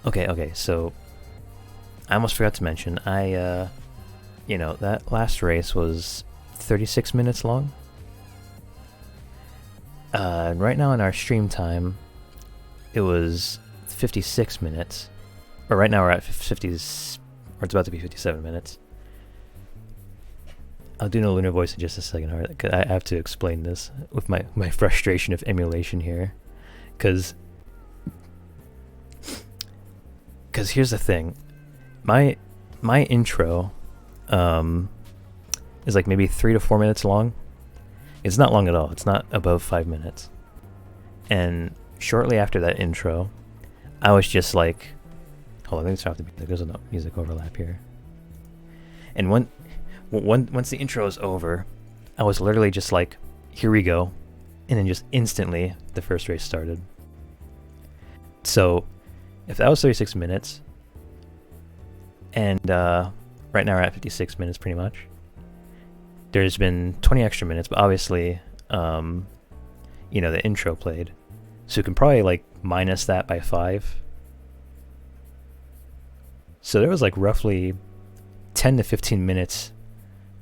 Okay, so I almost forgot to mention, you know, that last race was 36 minutes long. Right now in our stream time, it was 56 minutes. Or right now we're at 50s, or it's about to be 57 minutes. I'll do no lunar voice in just a second, alright? Cause I have to explain this with my frustration of emulation here. Cause here's the thing. My intro is like maybe 3 to 4 minutes long. It's not long at all. It's not above 5 minutes. And shortly after that intro, I was just like, hold on, let me turn off the music. There's no music overlap here. And once the intro is over, I was literally just like, here we go. And then just instantly, the first race started. So, if that was 36 minutes, and right now we're at 56 minutes pretty much, there's been 20 extra minutes, but obviously, you know, the intro played. So you can probably like minus that by 5. So there was like roughly 10 to 15 minutes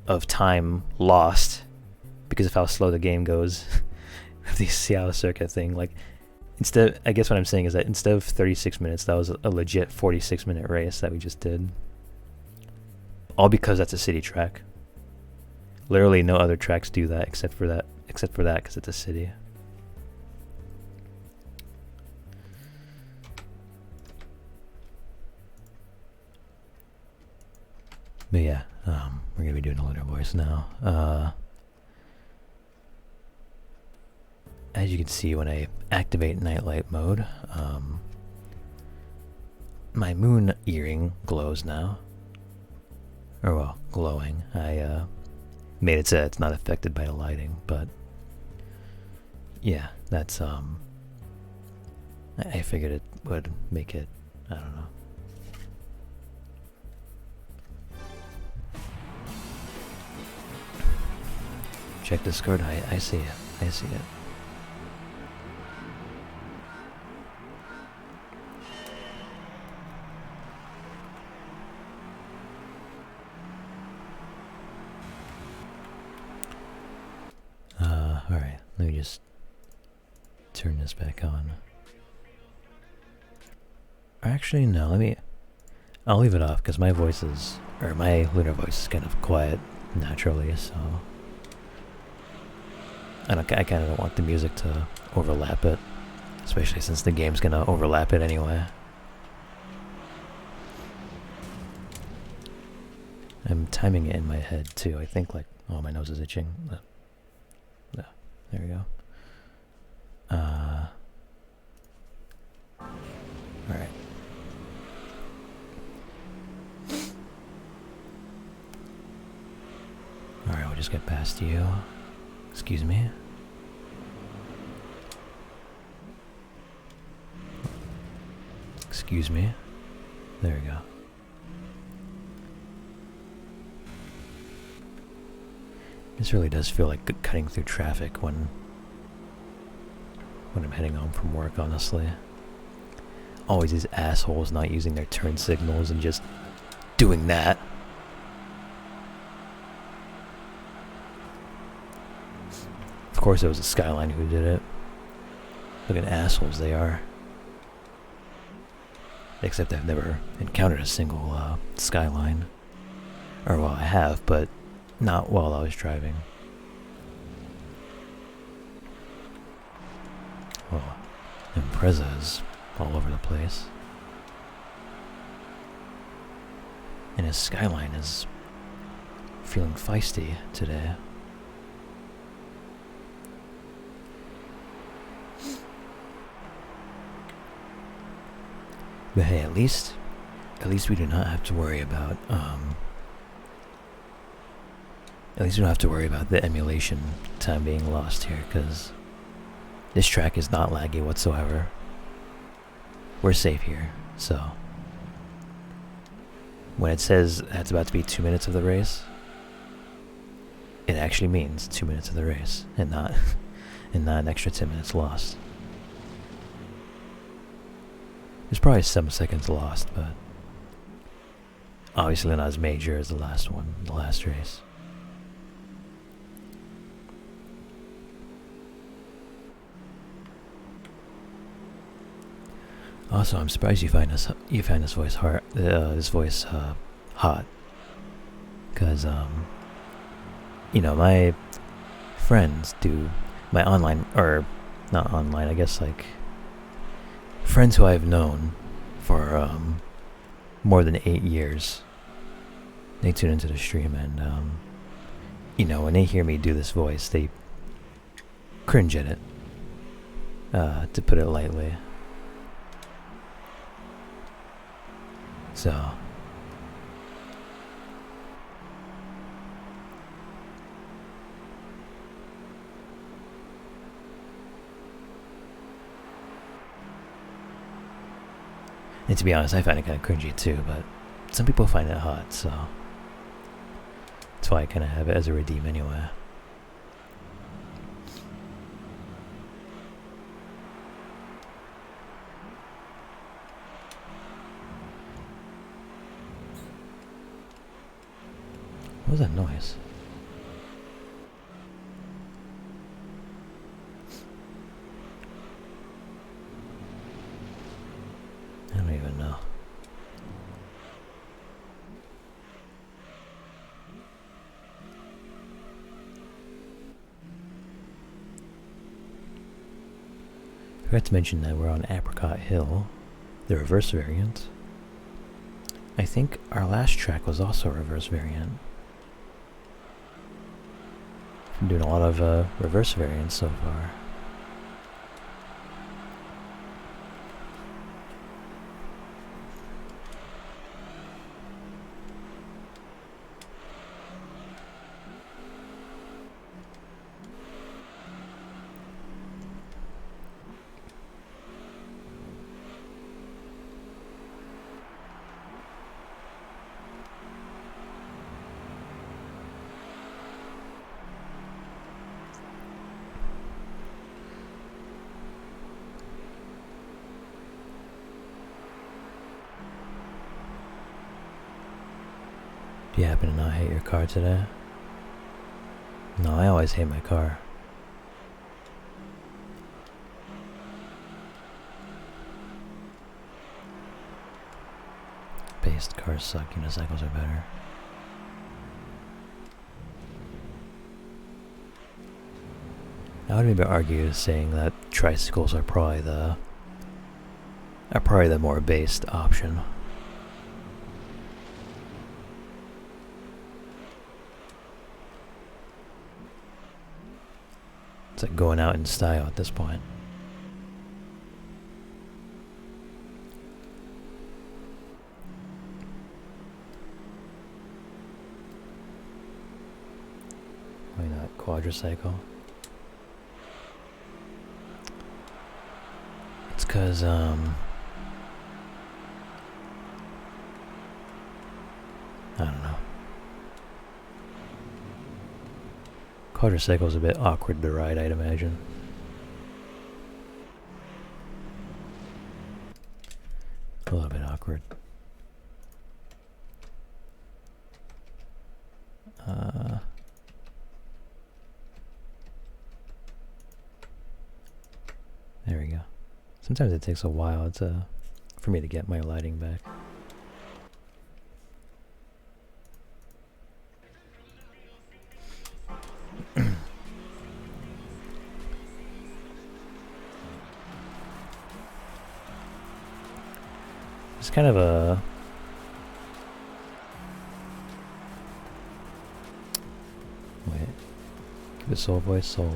of time lost because of how slow the game goes with the Seattle circuit thing. Like, I guess what I'm saying is that instead of 36 minutes, that was a legit 46-minute race that we just did. All because that's a city track. Literally no other tracks do that except for that because it's a city. But yeah, we're gonna be doing a lunar voice now. As you can see, when I activate nightlight mode, my moon earring glows now. Or well, glowing. I made it so it's not affected by the lighting, but yeah, that's I figured it would make it, I don't know. Check Discord. I see it. I see it. Alright, let me just turn this back on. Actually, no, I'll leave it off because my lunar voice is kind of quiet naturally, so I kind of don't want the music to overlap it, especially since the game's gonna overlap it anyway. I'm timing it in my head too. I think like, oh, my nose is itching. There we go. Alright. Alright, we'll just get past you. Excuse me. Excuse me. There we go. This really does feel like cutting through traffic when I'm heading home from work, honestly. Always these assholes not using their turn signals and just doing that. Of course it was a Skyline who did it. Look at assholes they are. Except I've never encountered a single Skyline. Or well, I have, but not while I was driving. Oh, Impreza's all over the place. And his skyline is feeling feisty today. But hey, at least we do not have to worry about at least we don't have to worry about the emulation time being lost here, because this track is not laggy whatsoever. We're safe here, so when it says it's about to be 2 minutes of the race, it actually means 2 minutes of the race, and not an extra 10 minutes lost. There's probably some seconds lost, but obviously not as major as the last one, the last race. Also, I'm surprised you find this voice hard. This voice hot, because you know, my friends do my online, or not online, I guess, like friends who I've known for more than 8 years. They tune into the stream, and you know, when they hear me do this voice, they cringe at it, to put it lightly. So and to be honest, I find it kind of cringy too, but some people find it hot, so that's why I kind of have it as a redeem anyway. What was that noise? I don't even know. I forgot to mention that we're on Apricot Hill, the reverse variant. I think our last track was also a reverse variant. I'm doing a lot of reverse variants so far. Do you happen to not hate your car today? No, I always hate my car. Based cars suck, unicycles are better. I would maybe argue saying that tricycles are probably the more based option. It's like going out in style at this point. Why not quadricycle? It's cause I don't know. Quadricycle's a bit awkward to ride, I'd imagine. A little bit awkward. There we go. Sometimes it takes a while for me to get my lighting back. It's kind of a... Wait. Give it soul voice, soul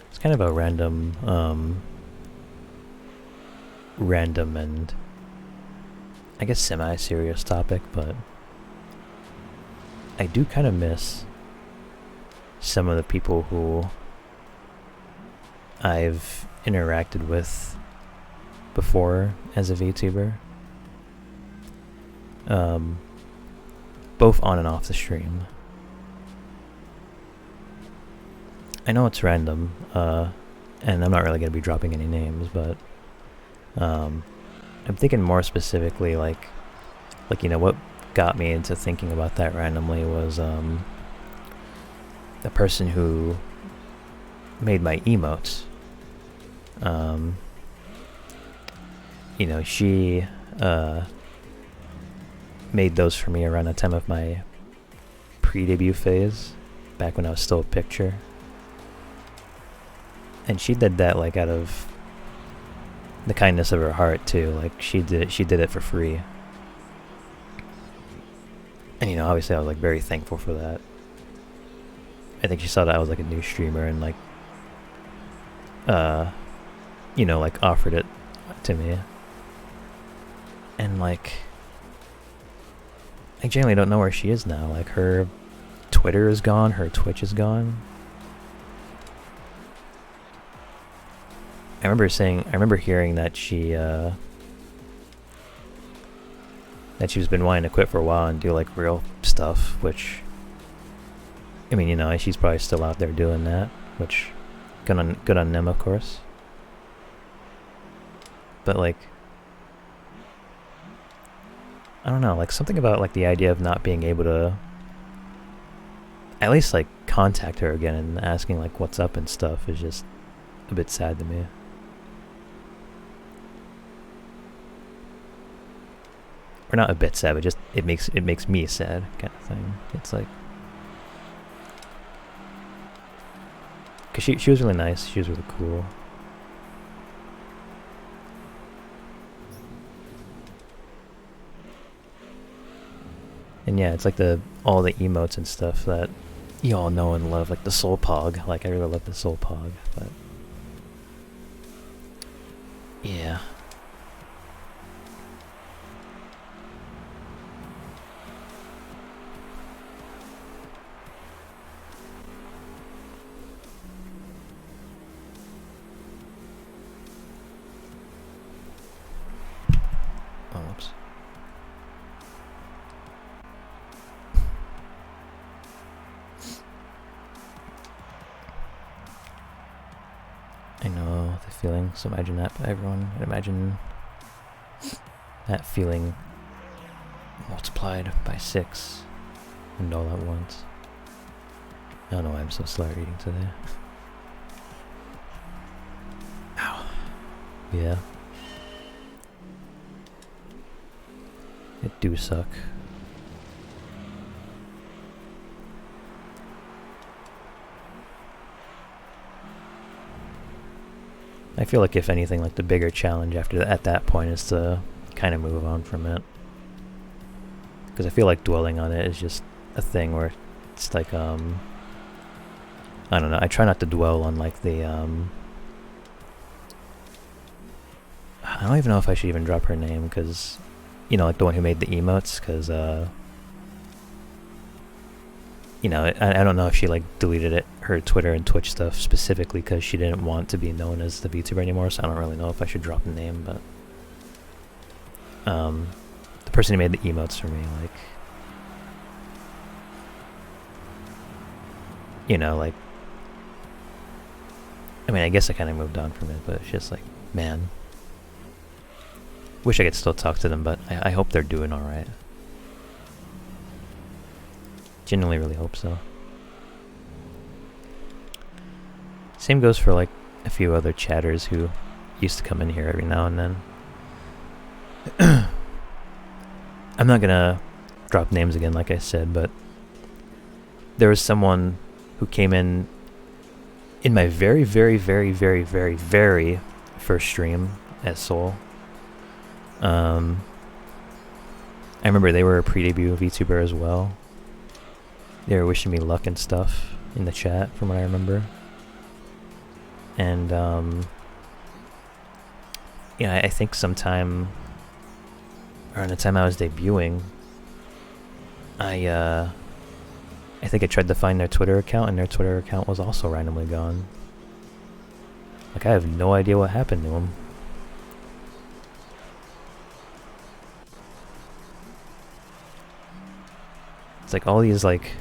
It's kind of a random and I guess semi-serious topic, but I do kind of miss some of the people who I've interacted with before as a VTuber, both on and off the stream. I know it's random, and I'm not really going to be dropping any names, but I'm thinking more specifically, like you know, what got me into thinking about that randomly was the person who made my emotes. You know, she made those for me around the time of my pre-debut phase, back when I was still a picture. And she did that like out of the kindness of her heart too. Like she did it for free. And you know, obviously I was like very thankful for that. I think she saw that I was like a new streamer and like you know, like offered it to me. And like I genuinely don't know where she is now. Like her Twitter is gone, her Twitch is gone. I remember hearing that she's been wanting to quit for a while and do like real stuff, which, I mean, you know, she's probably still out there doing that, which good on them, of course. But like, I don't know, like something about like the idea of not being able to at least like contact her again and asking like what's up and stuff is just a bit sad to me. Or not a bit sad, but just it makes me sad, kind of thing. It's like, cause she was really nice. She was really cool. And yeah, it's like all the emotes and stuff that you all know and love, like the soul pog. Like I really love the soul pog, but yeah. Oops. I know the feeling, so imagine that, everyone. Imagine that feeling multiplied by 6 and all at once. I don't know why I'm so slow reading today. Ow. Yeah. It do suck. I feel like if anything, like the bigger challenge at that point is to kind of move on from it. Because I feel like dwelling on it is just a thing where it's like, I don't know, I try not to dwell on like the, I don't even know if I should even drop her name, because, you know, like the one who made the emotes, because, you know, I don't know if she like deleted her Twitter and Twitch stuff specifically because she didn't want to be known as the VTuber anymore, so I don't really know if I should drop the name, but the person who made the emotes for me, like, you know, like, I mean, I guess I kind of moved on from it, but it's just like, man, wish I could still talk to them, but I hope they're doing alright. Genuinely really hope so. Same goes for like a few other chatters who used to come in here every now and then. I'm not gonna drop names again, like I said, but there was someone who came in my very, very, very, very, very, very first stream as Soul. I remember they were a pre-debut VTuber as well. They were wishing me luck and stuff in the chat, from what I remember. And yeah, I think sometime around the time I was debuting, I think I tried to find their Twitter account, and their Twitter account was also randomly gone. Like, I have no idea what happened to them. It's like all these, like,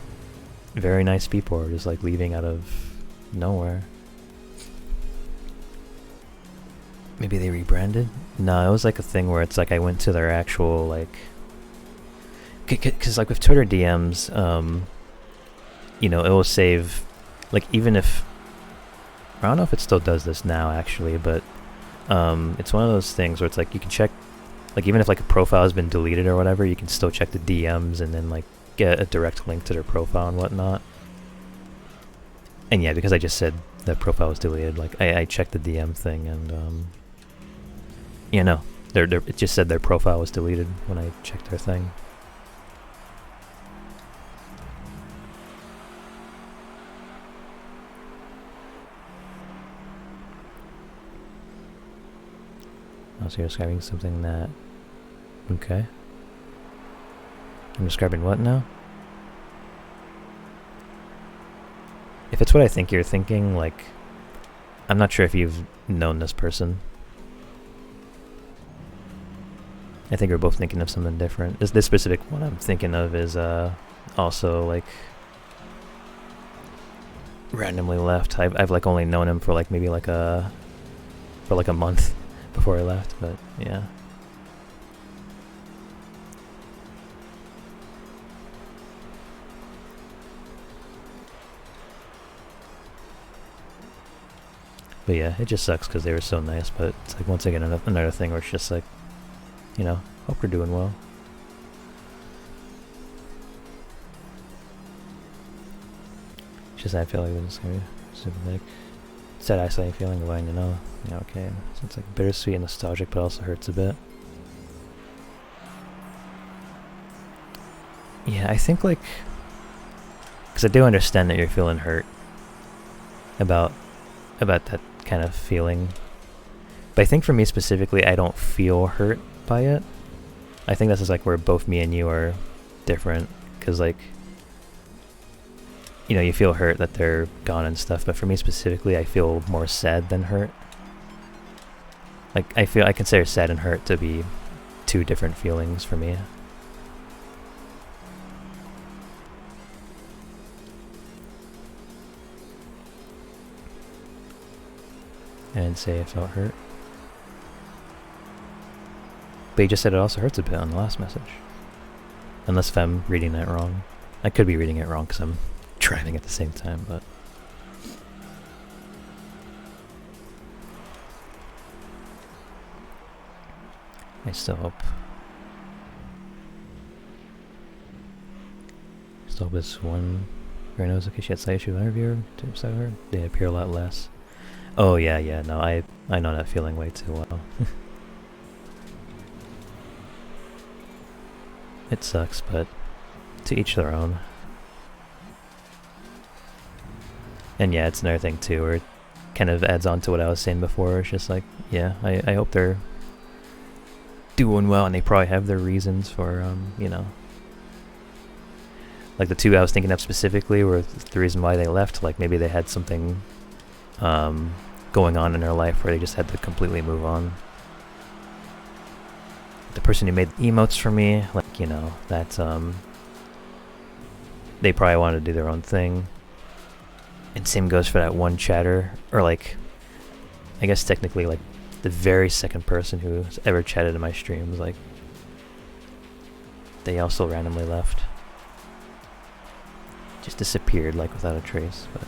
very nice people are just, like, leaving out of nowhere. Maybe they rebranded? No, it was, like, a thing where it's, like, I went to their actual, like... Because, like, with Twitter DMs, you know, it will save, like, even if... I don't know if it still does this now, actually, but it's one of those things where it's, like, you can check... Like, even if, like, a profile has been deleted or whatever, you can still check the DMs and then, like, get a direct link to their profile and whatnot. And yeah, because I just said the profile was deleted, like, I checked the DM thing and, you know, it just said their profile was deleted when I checked their thing. Oh, so you're describing something that... Okay. I'm describing what now? If it's what I think you're thinking, like... I'm not sure if you've known this person. I think we're both thinking of something different. This specific one I'm thinking of is also, like... randomly left. I've like only known him for like maybe like a... for like a month before I left, but yeah. But yeah, it just sucks because they were so nice, but it's like once again another thing where it's just like, you know, hope we're doing well. It's just I feel like it's gonna be sympathetic. Sad isolating feeling of wanting to know. Yeah, okay. So it's like bittersweet and nostalgic, but also hurts a bit. Yeah, I think like... Because I do understand that you're feeling hurt about that kind of feeling. But I think for me specifically, I don't feel hurt by it. I think this is like where both me and you are different. Because like... You know, you feel hurt that they're gone and stuff, but for me specifically, I feel more sad than hurt. Like, I consider sad and hurt to be two different feelings for me. I didn't say I felt hurt. But you just said it also hurts a bit on the last message. Unless if I'm reading that wrong. I could be reading it wrong because I'm driving at the same time, but... I still hope this one Gran knows okay, she had side issue interviewer to beside her. They appear a lot less. Oh yeah, no, I know that feeling way too well. It sucks, but to each their own. And yeah, it's another thing too, where it kind of adds on to what I was saying before. It's just like, yeah, I hope they're doing well, and they probably have their reasons for, you know. Like the two I was thinking of specifically were the reason why they left. Like maybe they had something going on in their life where they just had to completely move on. The person who made emotes for me, like, you know, that's, they probably wanted to do their own thing. And same goes for that one chatter, or like, I guess technically like the very second person who's ever chatted in my streams, like, they also randomly left. Just disappeared, like, without a trace, but...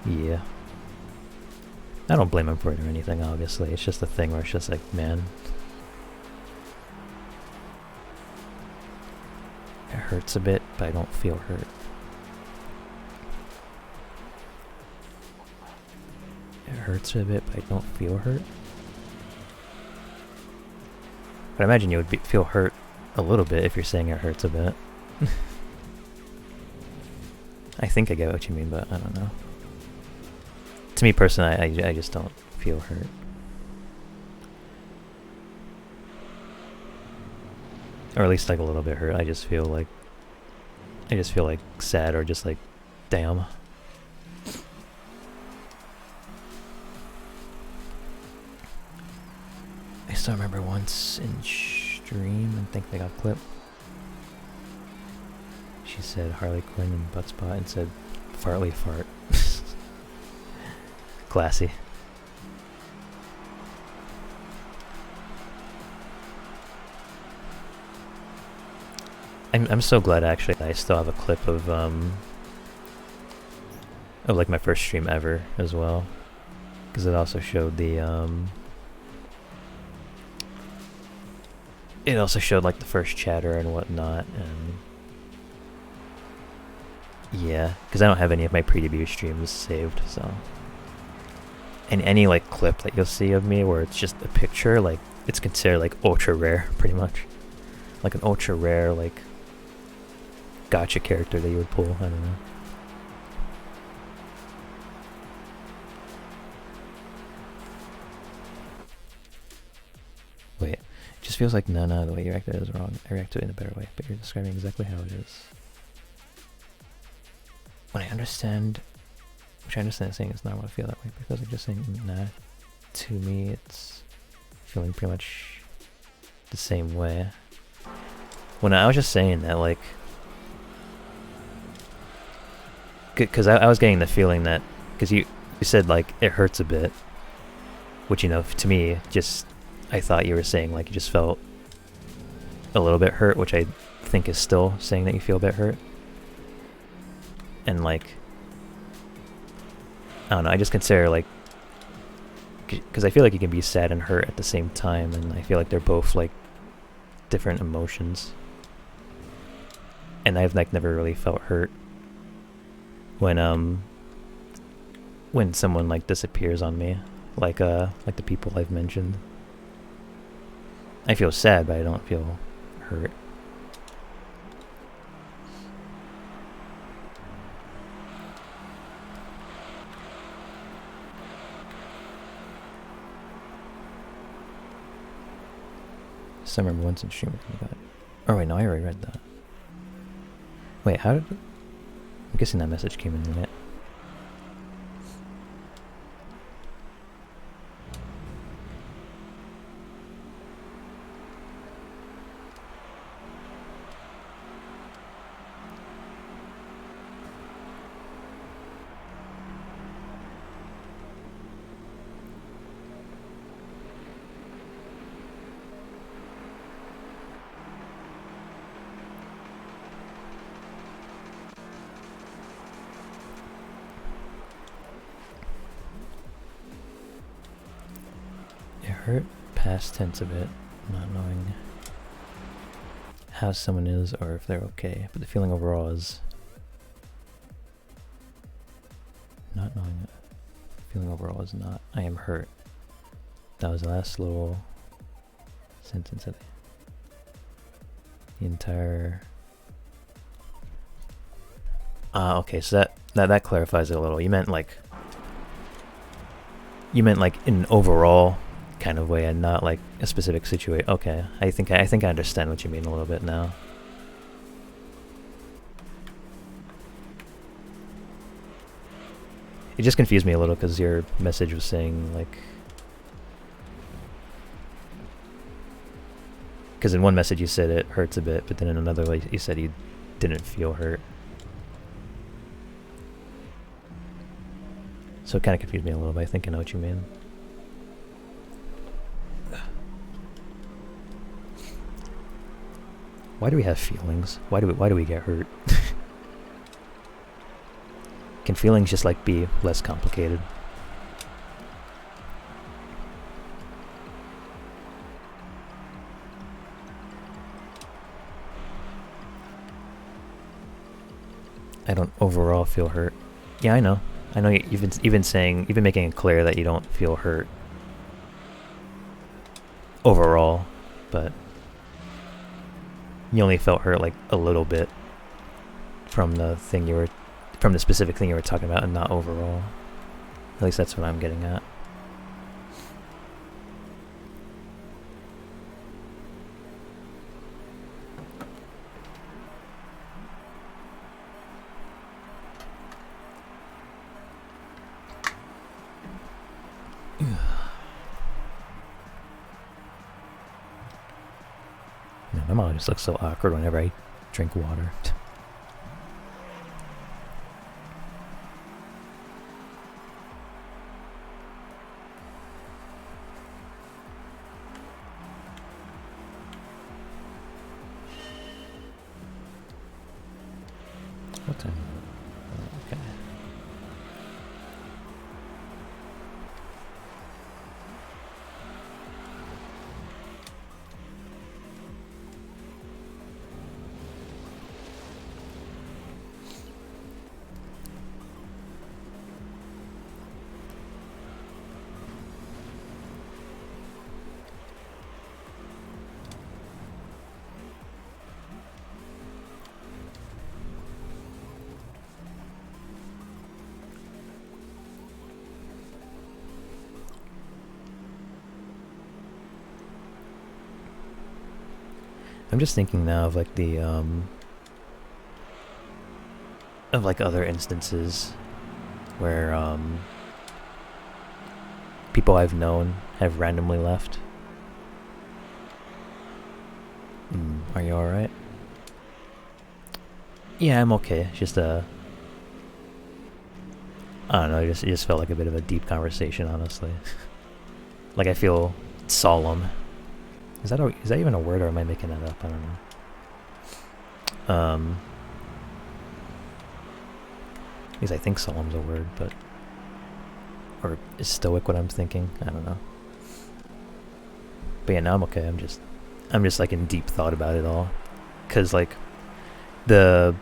Yeah. I don't blame him for it or anything, obviously. It's just a thing where it's just like, man, it hurts a bit, but I don't feel hurt. It hurts a bit, but I don't feel hurt. But I imagine you would feel hurt a little bit if you're saying it hurts a bit. I think I get what you mean, but I don't know. To me personally, I just don't feel hurt. Or at least like a little bit hurt. I just feel like sad, or just like, damn. I still remember once in stream, I think they got clipped. She said Harley Quinn and Buttspot and said fartly fart. Classy. I'm so glad actually that I still have a clip of like my first stream ever as well, because it also showed the it also showed like the first chatter and whatnot, and yeah, because I don't have any of my pre-debut streams saved, so. And any like clip that you'll see of me where it's just a picture, like it's considered like ultra rare, pretty much. Like an ultra rare like gotcha character that you would pull, I don't know. Wait, it just feels like no, the way you reacted is wrong. I reacted in a better way, but you're describing exactly how it is. When I understand, which I understand saying it's not what I feel that way, because I'm just saying nah. To me, it's feeling pretty much the same way. When I was just saying that, like, because I was getting the feeling that, because you said like it hurts a bit, which, you know, to me, just, I thought you were saying like you just felt a little bit hurt, which I think is still saying that you feel a bit hurt. And like, I don't know, I just consider like, because I feel like you can be sad and hurt at the same time, and I feel like they're both like different emotions. And I've like never really felt hurt when someone like disappears on me, like the people I've mentioned. I feel sad, but I don't feel hurt. I remember once in stream I got it. Oh wait, no, I already read that. Wait, how did... I'm guessing that message came in late. Hurt past tense a bit, not knowing how someone is or if they're okay, but the feeling overall is not knowing it. Feeling overall is not, I am hurt. That was the last little sentence of the entire... okay, so that clarifies it a little. You meant like in an overall kind of way and not like a specific situation. Okay, I think I understand what you mean a little bit now. It just confused me a little because your message was saying like, because in one message you said it hurts a bit, but then in another way you said you didn't feel hurt. So it kind of confused me a little bit. I think I know what you mean. Why do we have feelings? Why do we get hurt? Can feelings just like be less complicated? I don't overall feel hurt. Yeah, I know. I know you've been making it clear that you don't feel hurt overall, but you only felt hurt like a little bit from the specific thing you were talking about, and not overall. At least that's what I'm getting at. My mom just looks so awkward whenever I drink water. What time? Okay. I'm just thinking now of like the of like other instances where people I've known have randomly left. Are you alright? Yeah, I'm okay. It's just I don't know, it just felt like a bit of a deep conversation, honestly. Like I feel solemn. Is that even a word, or am I making that up? I don't know. Because I think solemn's a word, but... Or is stoic what I'm thinking? I don't know. But yeah, now I'm okay. I'm just like in deep thought about it all. Because like, the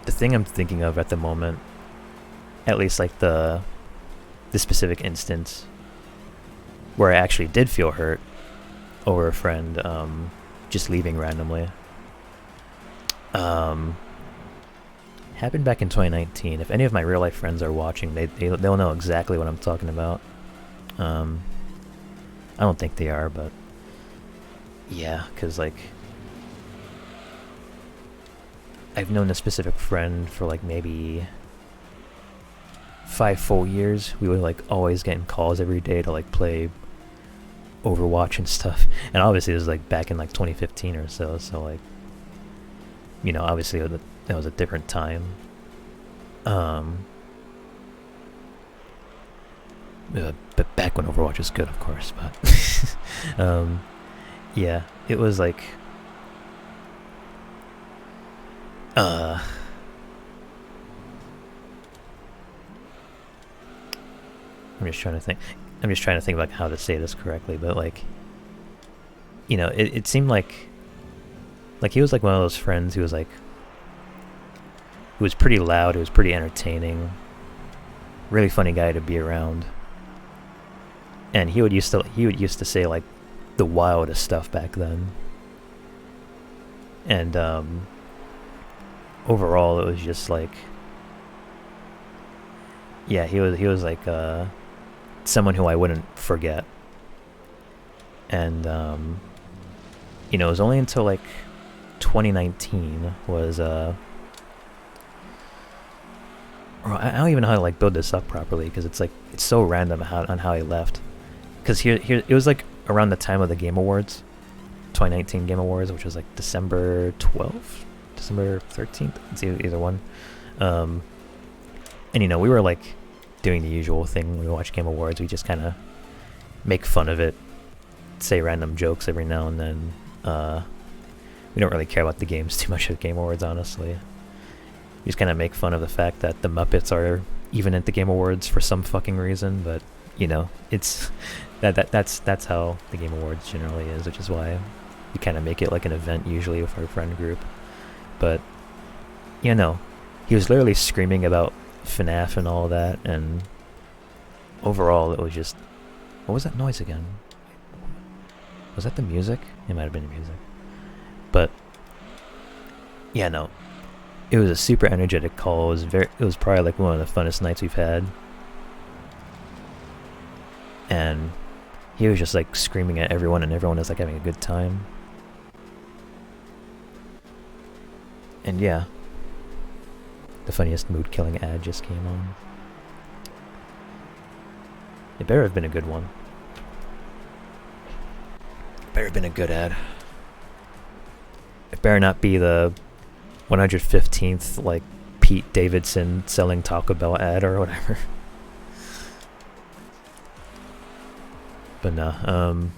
thing I'm thinking of at the moment, at least like the specific instance where I actually did feel hurt over a friend just leaving randomly, happened back in 2019. If any of my real life friends are watching, they'll know exactly what I'm talking about. I don't think they are, but yeah, because like I've known a specific friend for like maybe 5 full years. We would like always getting calls every day to like play Overwatch and stuff, and obviously it was like back in like 2015 or so, so like, you know, obviously that was a different time. But back when Overwatch was good, of course, but yeah, it was like I'm just trying to think about how to say this correctly, but like, you know, it seemed like he was like one of those friends who was pretty loud, who was pretty entertaining, really funny guy to be around. And he would used to say like the wildest stuff back then. And overall it was just like, yeah, he was like someone who I wouldn't forget. And you know, it was only until like 2019 was or I don't even know how to like build this up properly, because it's so random on how he left. Because here it was like around the time of the Game Awards, 2019 Game Awards, which was like December 12th, December 13th. It's either one. And you know, we were like doing the usual thing when we watch Game Awards. We just kind of make fun of it, say random jokes every now and then. We don't really care about the games too much at Game Awards, honestly. just kind of make fun of the fact that the Muppets are even at the Game Awards for some fucking reason, but it's that's how the Game Awards generally is, which is why we kind of make it like an event usually with our friend group. But he was literally screaming about FNAF and all that, and overall it was just, what was that noise again? Was that the music? It might have been the music. But it was a super energetic call. It was probably like one of the funnest nights we've had. And he was just like screaming at everyone, and everyone was like having a good time. And yeah, the funniest mood-killing ad just came on. It better have been a good one. Better have been a good ad. It better not be the 115th like Pete Davidson selling Taco Bell ad or whatever. But no, I'm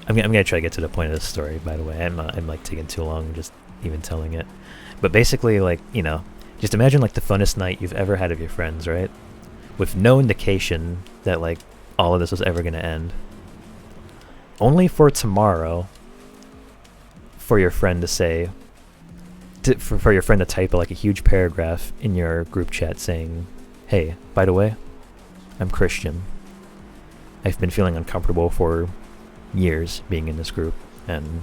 gonna try to get to the point of this story. By the way, I'm like taking too long just even telling it. But basically, like, just imagine like the funnest night you've ever had of your friends, right? With no indication that like all of this was ever gonna end. Only for tomorrow, for your friend to say, for your friend to type like a huge paragraph in your group chat saying, "Hey, by the way, I'm Christian. I've been feeling uncomfortable for years being in this group, and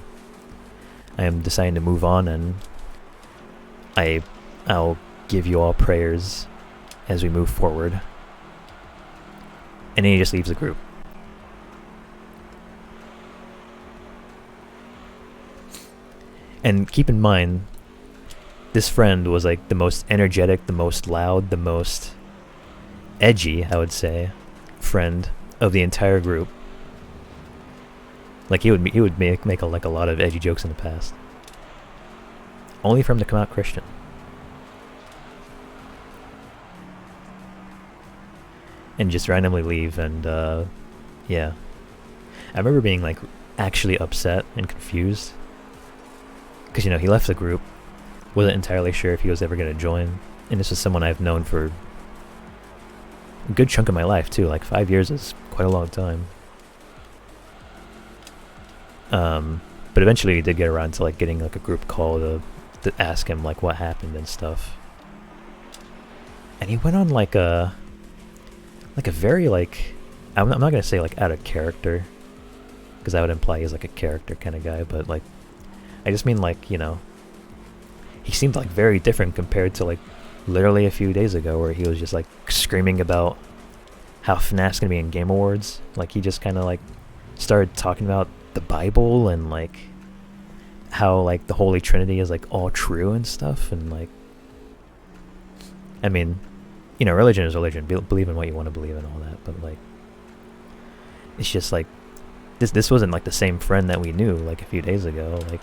I am deciding to move on, and I'll give you all prayers as we move forward." And then he just leaves the group. And keep in mind, this friend was like the most energetic, the most loud, the most edgy, I would say, friend of the entire group. Like he would make a lot of edgy jokes in the past, only for him to come out Christian. And just randomly leave. And yeah, I remember being like actually upset and confused, because he left the group, wasn't entirely sure if he was ever going to join, and this was someone I've known for a good chunk of my life too. Like 5 years is quite a long time. But eventually we did get around to like getting like a group call to ask him like what happened and stuff. And he went on like a very like, I'm not gonna say like out of character, because that would imply he's like a character kind of guy, but like, I just mean like, he seemed like very different compared to like literally a few days ago, where he was just like screaming about how FNAF's gonna be in Game Awards. Like he just kind of like started talking about the Bible and like how like the Holy Trinity is like all true and stuff. And like, I mean, religion is religion. Believe in what you want to believe in, all that. But like, it's just like this wasn't like the same friend that we knew like a few days ago. Like,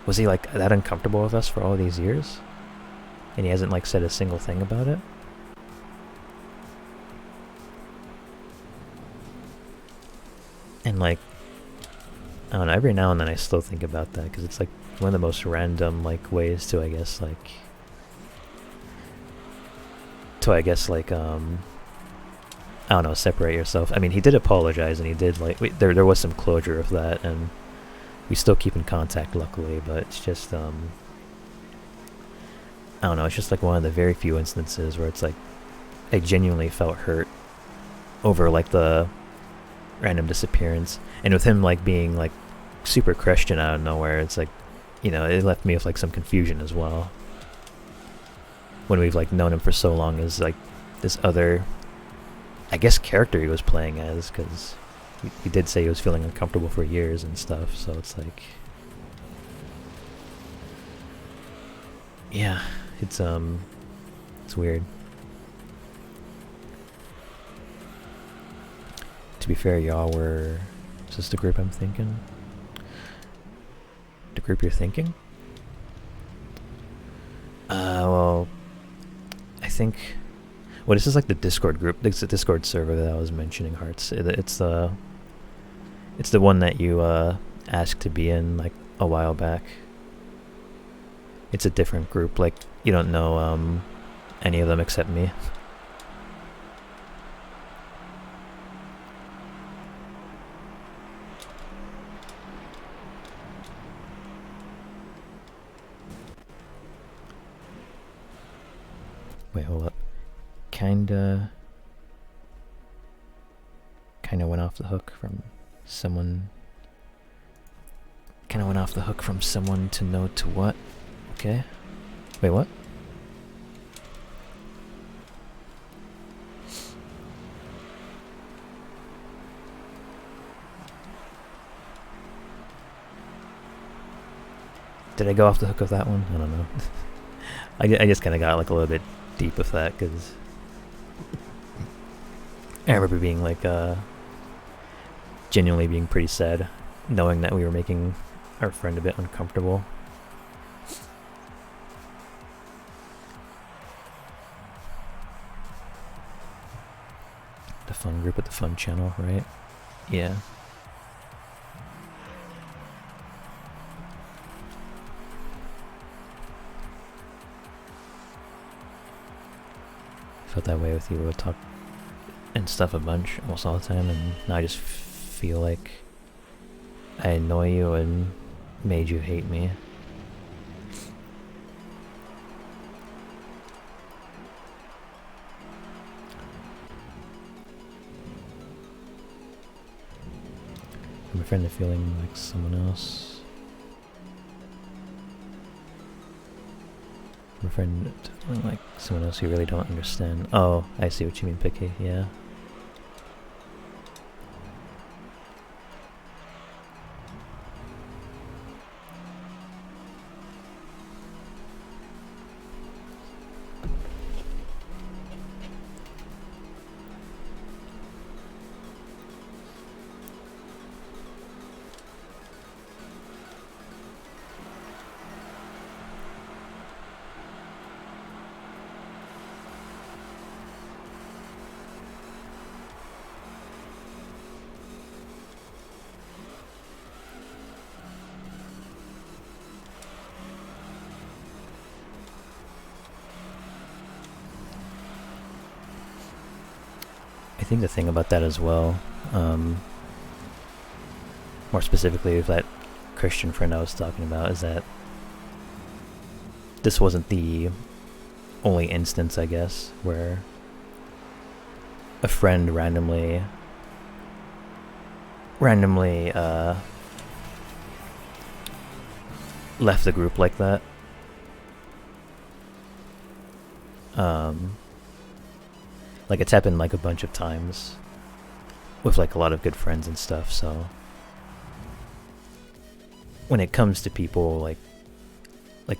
was he like that uncomfortable with us for all these years, and he hasn't like said a single thing about it? And like, I don't know, every now and then I still think about that, because it's like one of the most random like ways to, I guess like I don't know, separate yourself. I mean, he did apologize, and he did like, there was some closure of that, and we still keep in contact, luckily. But it's just I don't know, it's just like one of the very few instances where it's like I genuinely felt hurt over like the random disappearance. And with him like being like super Christian out of nowhere, it's like, it left me with like some confusion as well, when we've like known him for so long as like this other, I guess, character he was playing as, because he did say he was feeling uncomfortable for years and stuff. So it's like, yeah, it's weird. To be fair, y'all were, is this the group I'm thinking? The group you're thinking? Well, I think, well, this is like the Discord group. It's the Discord server that I was mentioning, Hearts. It's the one that you asked to be in like a while back. It's a different group, like, you don't know, any of them except me. Wait, hold up. Kinda went off the hook from someone. Kinda went off the hook from someone to know to what? Okay. Wait, what? Did I go off the hook of that one? I don't know. I just kind of got like a little bit deep with that because I remember being like genuinely being pretty sad knowing that we were making our friend a bit uncomfortable. The fun group at the fun channel, right? Yeah. Felt that way with you. We would talk and stuff a bunch almost all the time, and now I just feel like I annoy you and made you hate me. I'm a friend of feeling like someone else. I'm a friend of feeling like someone else you really don't understand. Oh, I see what you mean, Picky, yeah. I think the thing about that as well, more specifically with that Christian friend I was talking about, is that this wasn't the only instance, I guess, where a friend randomly left the group like that. Like, it's happened like a bunch of times with like a lot of good friends and stuff, so when it comes to people like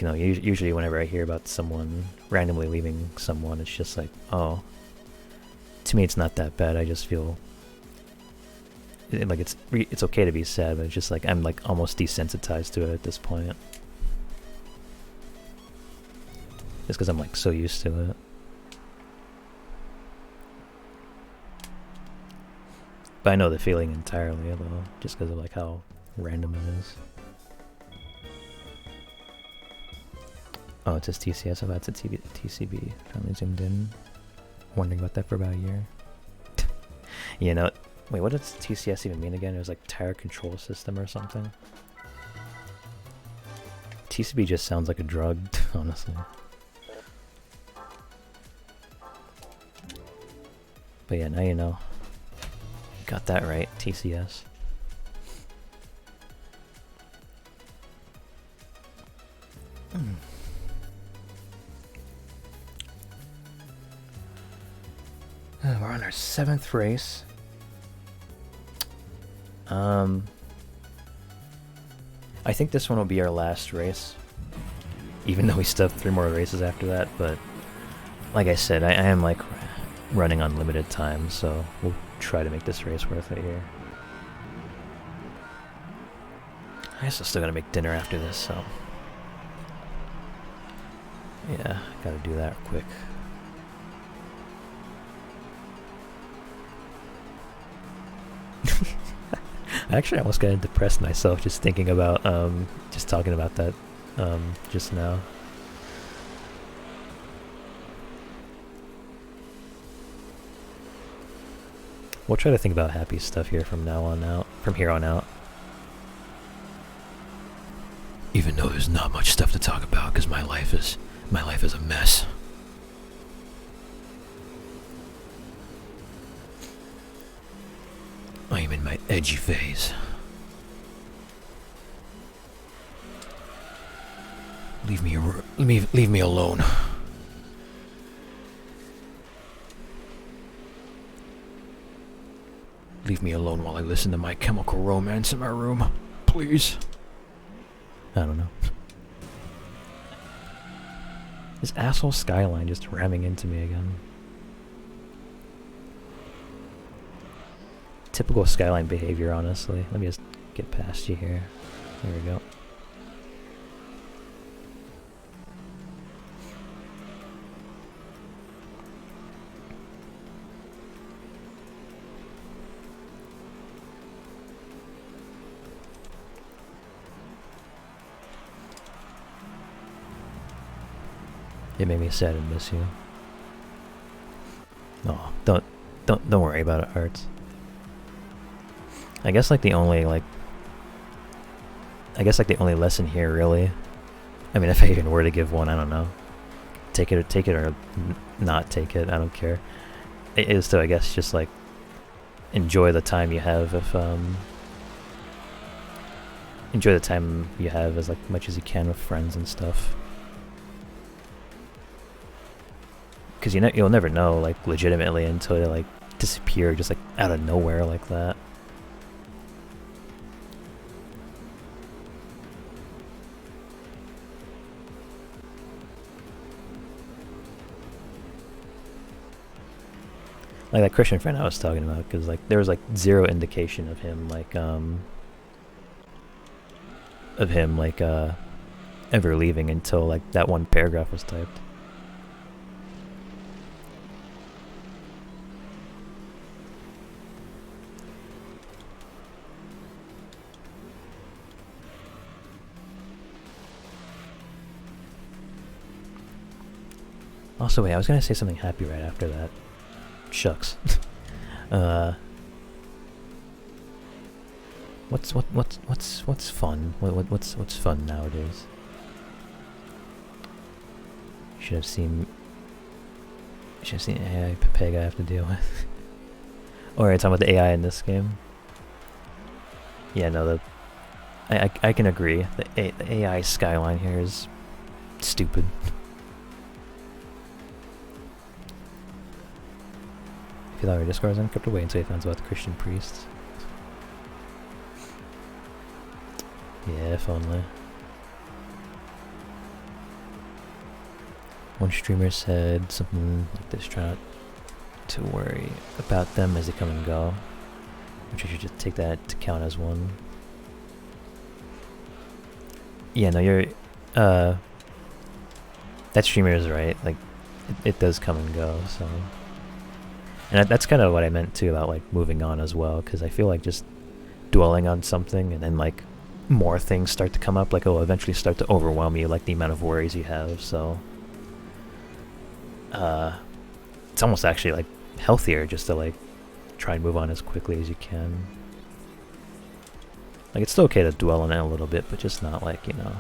you know, usually whenever I hear about someone randomly leaving someone, it's just like, oh, to me it's not that bad. I just feel like it's okay to be sad, but it's just like I'm like almost desensitized to it at this point, just because I'm like so used to it. But I know the feeling entirely, though, just because of like how random it is. Oh, it says TCS. I thought it said TCB. Finally zoomed in. Wondering about that for about a year. You know, wait, what does TCS even mean again? It was like Tire Control System or something. TCB just sounds like a drug, honestly. But yeah, now you know. Got that right, TCS. We're on our 7th race. I think this one will be our last race, even though we still have 3 more races after that, but like I said, I am like running on limited time, so we'll try to make this race worth it here. I guess I still gotta make dinner after this, so yeah, gotta do that quick. I actually almost got depressed myself just thinking about just talking about that just now. We'll try to think about happy stuff here from now on out. From here on out. Even though there's not much stuff to talk about, because my life is a mess. I am in my edgy phase. Leave me alone. Leave me alone while I listen to My Chemical Romance in my room, please. I don't know. This asshole Skyline just ramming into me again. Typical Skyline behavior, honestly. Let me just get past you here. There we go. It made me sad and miss you. Oh, don't worry about it, Hearts. I guess like the only lesson here, really. I mean, if I even were to give one, I don't know. Take it or not take it. I don't care. It is to, I guess, just like enjoy the time you have. Enjoy the time you have as like much as you can with friends and stuff. Because you'll never know, like, legitimately until they, like, disappear just, like, out of nowhere like that. Like that Christian friend I was talking about, because, like, there was, like, zero indication of him, like, ever leaving until, like, that one paragraph was typed. Also, wait, I was gonna say something happy right after that. Shucks. What's fun? What's fun nowadays? Should have seen AI Pepega I have to deal with. Or you're talking about the AI in this game? Yeah, no, I can agree. The AI skyline here is stupid. If you thought our Discord was unencrypted, wait until you found out about the Christian priests. Yeah, if only. One streamer said something like this, try not to worry about them as they come and go. Which I should just take that to count as one. Yeah, no, you're, that streamer is right, like, it does come and go, so. And that's kind of what I meant too about, like, moving on as well, because I feel like just dwelling on something and then, like, more things start to come up, like, it'll eventually start to overwhelm you, like, the amount of worries you have, so. It's almost actually, like, healthier just to, like, try and move on as quickly as you can. Like, it's still okay to dwell on it a little bit, but just not, like, you know.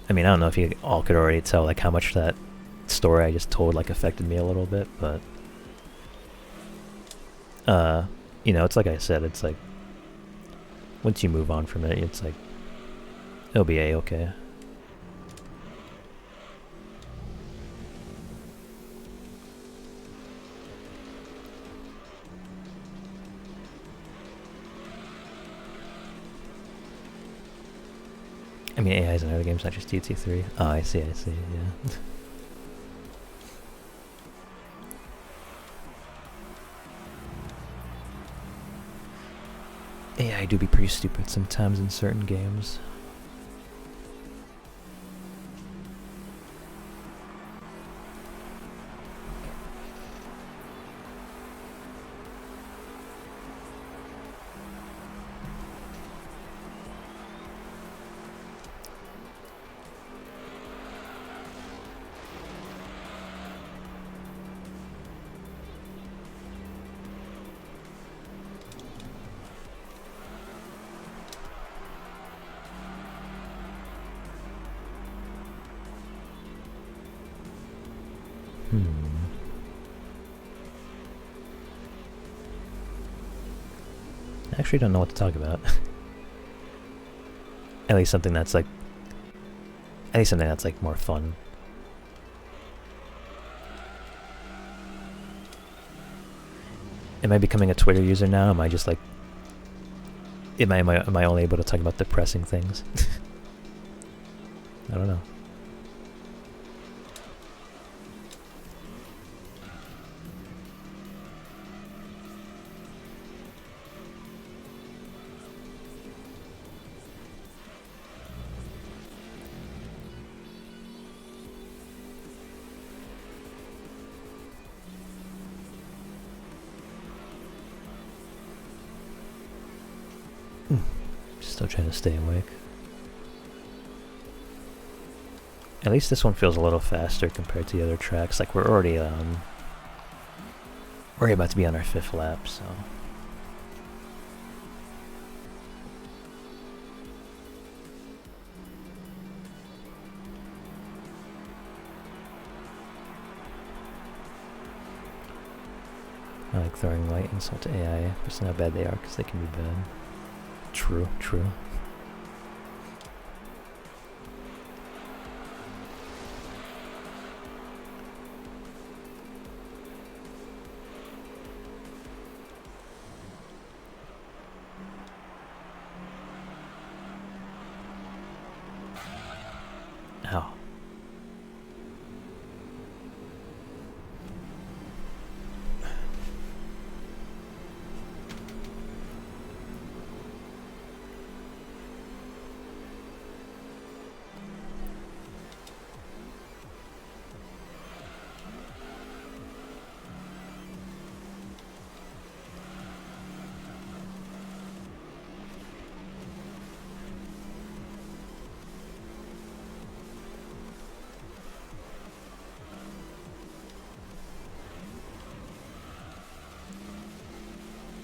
I mean, I don't know if you all could already tell, like, how much that story I just told, like, affected me a little bit, but... you know, it's like I said, it's like... Once you move on from it, it's like... It'll be A-okay. I mean, AI is in other games, not just TT3. Oh, I see, yeah. AI do be pretty stupid sometimes in certain games. I actually don't know what to talk about. At least something that's like more fun. Am I becoming a Twitter user now? Am I just like... Am I only able to talk about depressing things? I don't know. Still trying to stay awake. At least this one feels a little faster compared to the other tracks. Like we're already about to be on our 5th lap, so I like throwing light insult to AI, just how bad they are because they can be bad. True, true. Ow.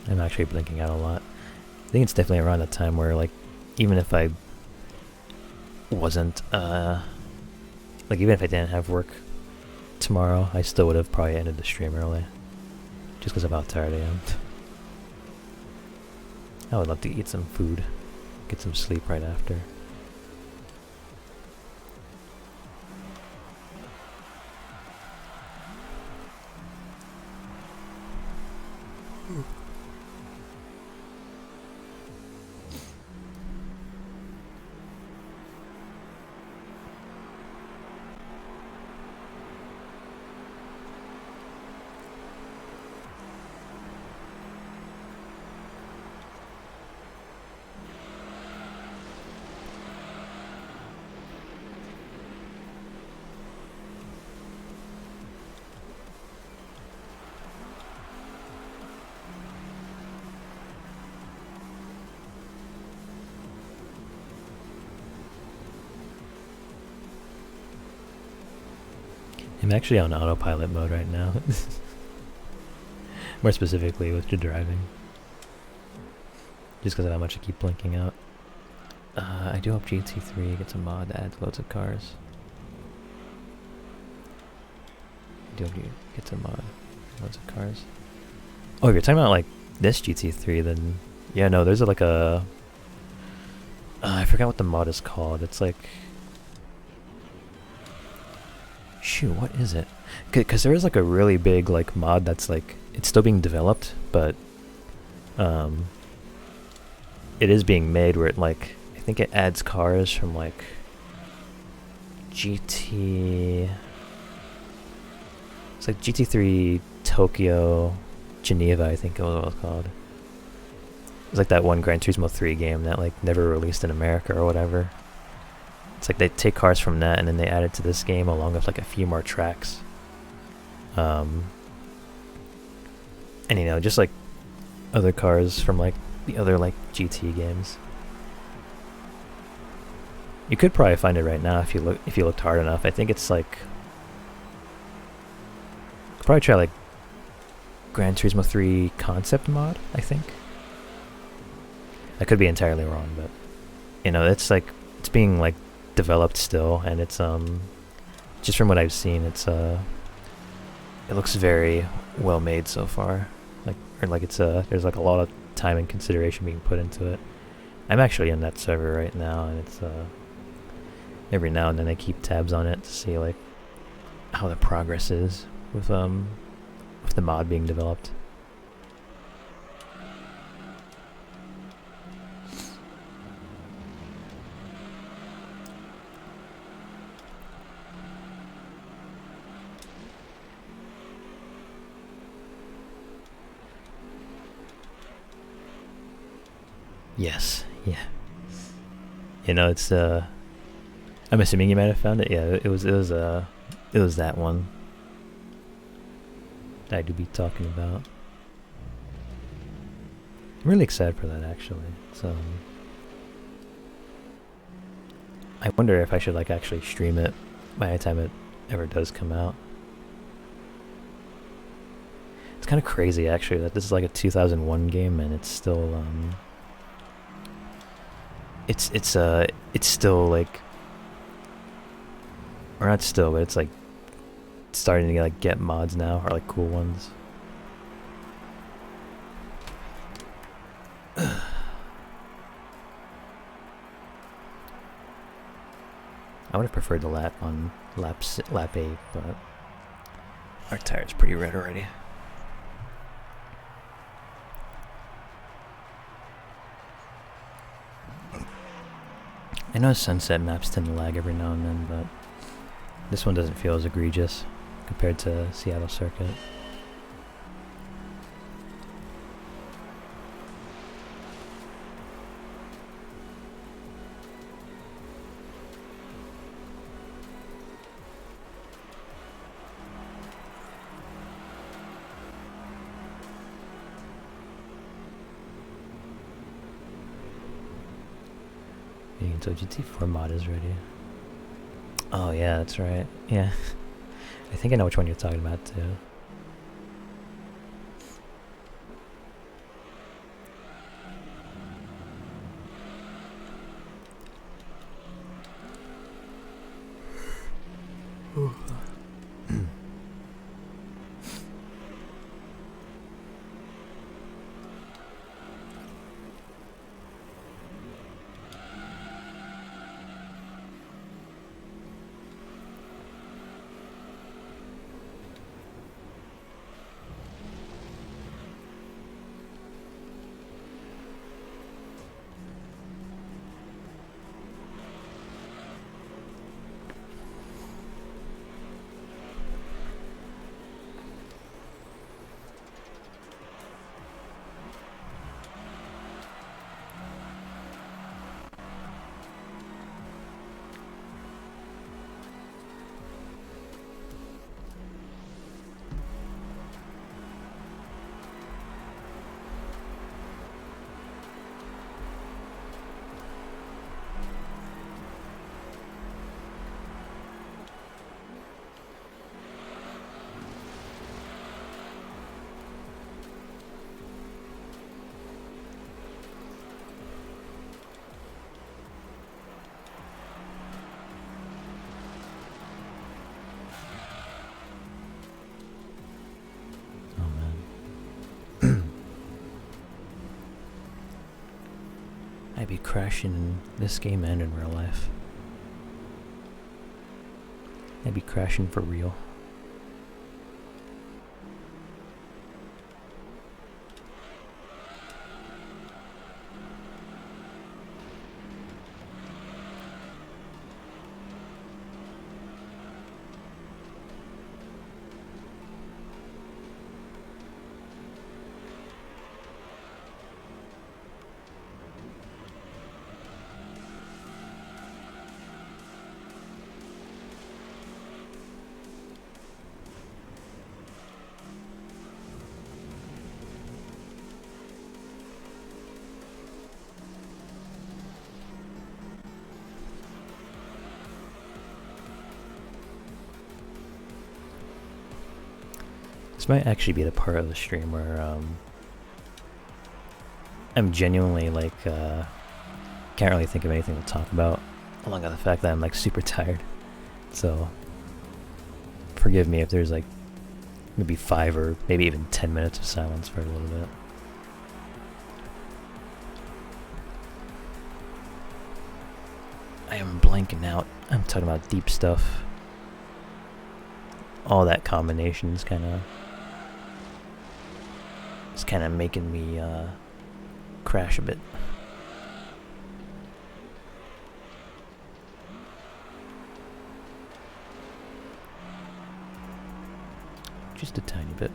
I'm actually blinking out a lot. I think it's definitely around that time where, like, even if I wasn't, like, even if I didn't have work tomorrow, I still would have probably ended the stream early. Just because of how tired I am. I would love to eat some food, get some sleep right after. I'm actually on autopilot mode right now. More specifically with the driving. Just because of how much I keep blinking out. I do hope GT3 gets a mod that adds loads of cars. I do hope it gets a mod, loads of cars. Oh, if you're talking about like this GT3, then yeah, no, there's like a... I forgot what the mod is called. It's like... Shoot, what is it? Because there is like a really big like mod that's like... It's still being developed, but... it is being made where it like... I think it adds cars from like... GT... It's like GT3 Tokyo Geneva, I think it was called. It's like that one Gran Turismo 3 game that like never released in America or whatever. It's like they take cars from that and then they add it to this game along with like a few more tracks. And you know, just like other cars from like the other like GT games. You could probably find it right now if you looked hard enough. I think it's like... Probably try like Gran Turismo 3 concept mod, I think. I could be entirely wrong, but you know, it's like it's being like developed still, and it's just from what I've seen, it's it looks very well made so far. Like, or like it's there's like a lot of time and consideration being put into it. I'm actually in that server right now, and it's every now and then I keep tabs on it to see like how the progress is with the mod being developed. Yes, yeah. You know, it's I'm assuming you might have found it. Yeah, it was that one that I do be talking about. I'm really excited for that actually. So I wonder if I should like actually stream it by the time it ever does come out. It's kind of crazy actually that this is like a 2001 game and it's still it's still like, or not still, but it's like starting to like get mods now, or like cool ones. I would have preferred the lap on lap 8, but our tire's pretty red already. I know sunset maps tend to lag every now and then, but this one doesn't feel as egregious compared to Seattle Circuit. So GT4 mod is ready. Oh yeah, that's right. Yeah. I think I know which one you're talking about too. I'd be crashing in this game and in real life. I'd be crashing for real. This might actually be the part of the stream where I'm genuinely like can't really think of anything to talk about, along with the fact that I'm like super tired. So forgive me if there's like maybe 5 or maybe even 10 minutes of silence for a little bit. I am blanking out. I'm talking about deep stuff. All that combination is kind of... It's kind of making me crash a bit. Just a tiny bit.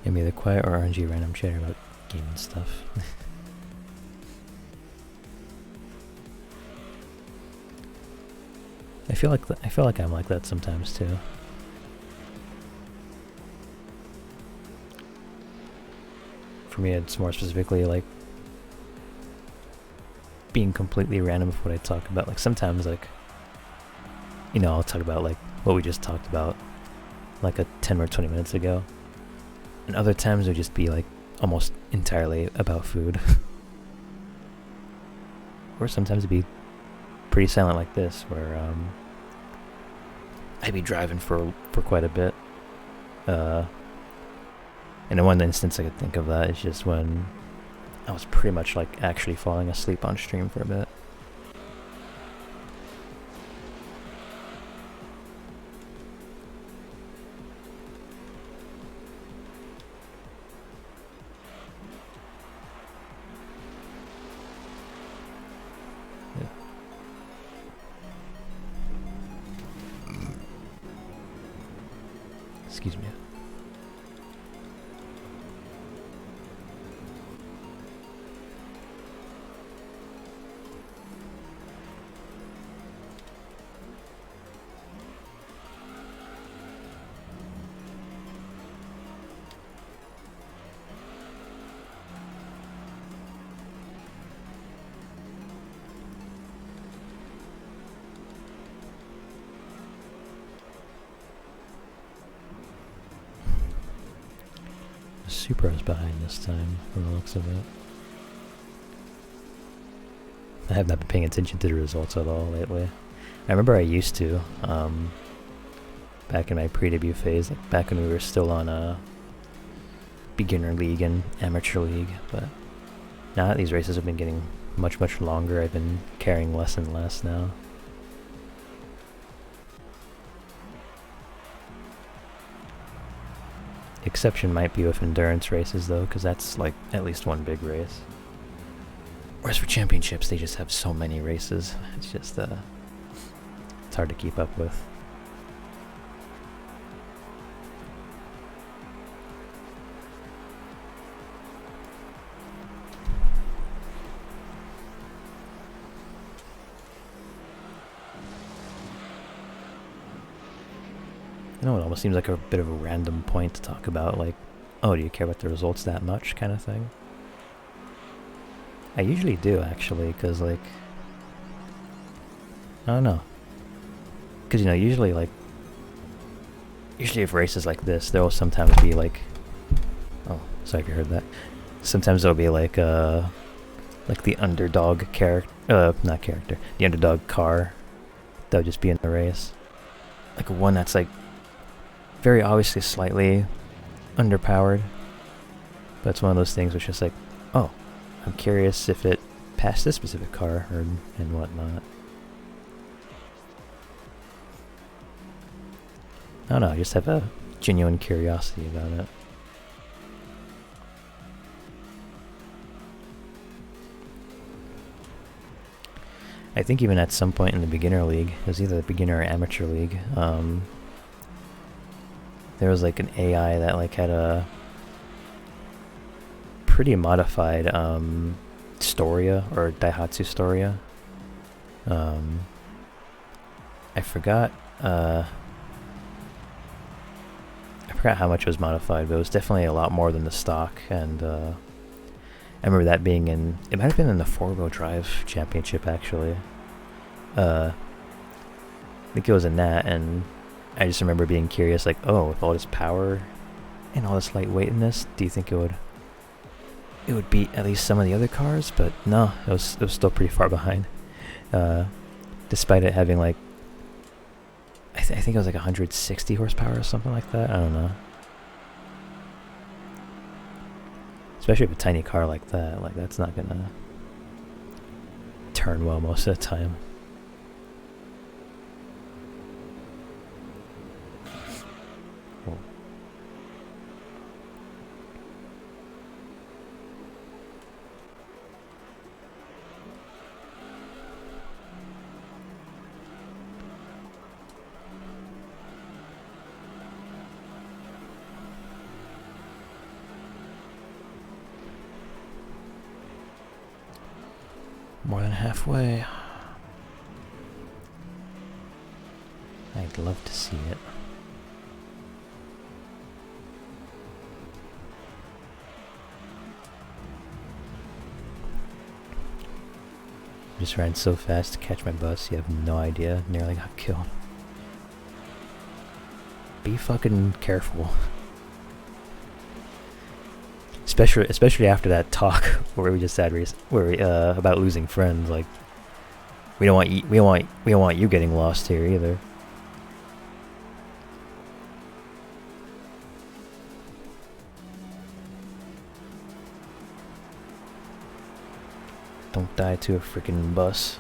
I'm either quiet or RNG random chatter about game and stuff. I feel like I'm like that sometimes too. For me, it's more specifically like being completely random with what I talk about. Like sometimes, like, you know, I'll talk about like what we just talked about like 10 or 20 minutes ago. And other times it would just be like almost entirely about food. Or sometimes it'd be pretty silent like this, where I'd be driving for quite a bit. And in one instance I could think of that is just when I was pretty much like actually falling asleep on stream for a bit. Excuse me. Supra's behind this time, from the looks of it. I have not been paying attention to the results at all lately. I remember I used to, back in my pre-debut phase, like back when we were still on a beginner league and amateur league, but now that these races have been getting much longer, I've been caring less and less now. Exception might be with endurance races though, because that's like at least one big race. Whereas for championships, they just have so many races. It's just, it's hard to keep up with. You know, it almost seems like a bit of a random point to talk about, like, oh, do you care about the results that much, kind of thing? I usually do, actually, because, like, I don't know. Because, you know, usually if races like this, there will sometimes be, like, oh, sorry if you heard that. Sometimes there'll be, like the underdog the underdog car that would just be in the race. Like, one that's, like, very obviously slightly underpowered, but it's one of those things which is like, oh, I'm curious if it passed this specific car and whatnot. I don't know, I just have a genuine curiosity about it. I think even at some point in the beginner league, it was either the beginner or amateur league, there was like an AI that like had a pretty modified Storia or Daihatsu Storia. I forgot how much it was modified, but it was definitely a lot more than the stock, and I remember that being in, it might have been in the 4-wheel drive championship actually. I think it was in that, and I just remember being curious, like, oh, with all this power and all this lightweightness, do you think it would beat at least some of the other cars? But no, it was still pretty far behind. Despite it having like, I think it was like 160 horsepower or something like that. I don't know. Especially with a tiny car like that, like that's not gonna turn well most of the time. Whoa. More than halfway. I'd love to see it. Just ran so fast to catch my bus, you have no idea. Nearly got killed. Be fucking careful. Especially after that talk where we just had about losing friends. Like, we don't want you getting lost here either. Don't die to a freaking bus.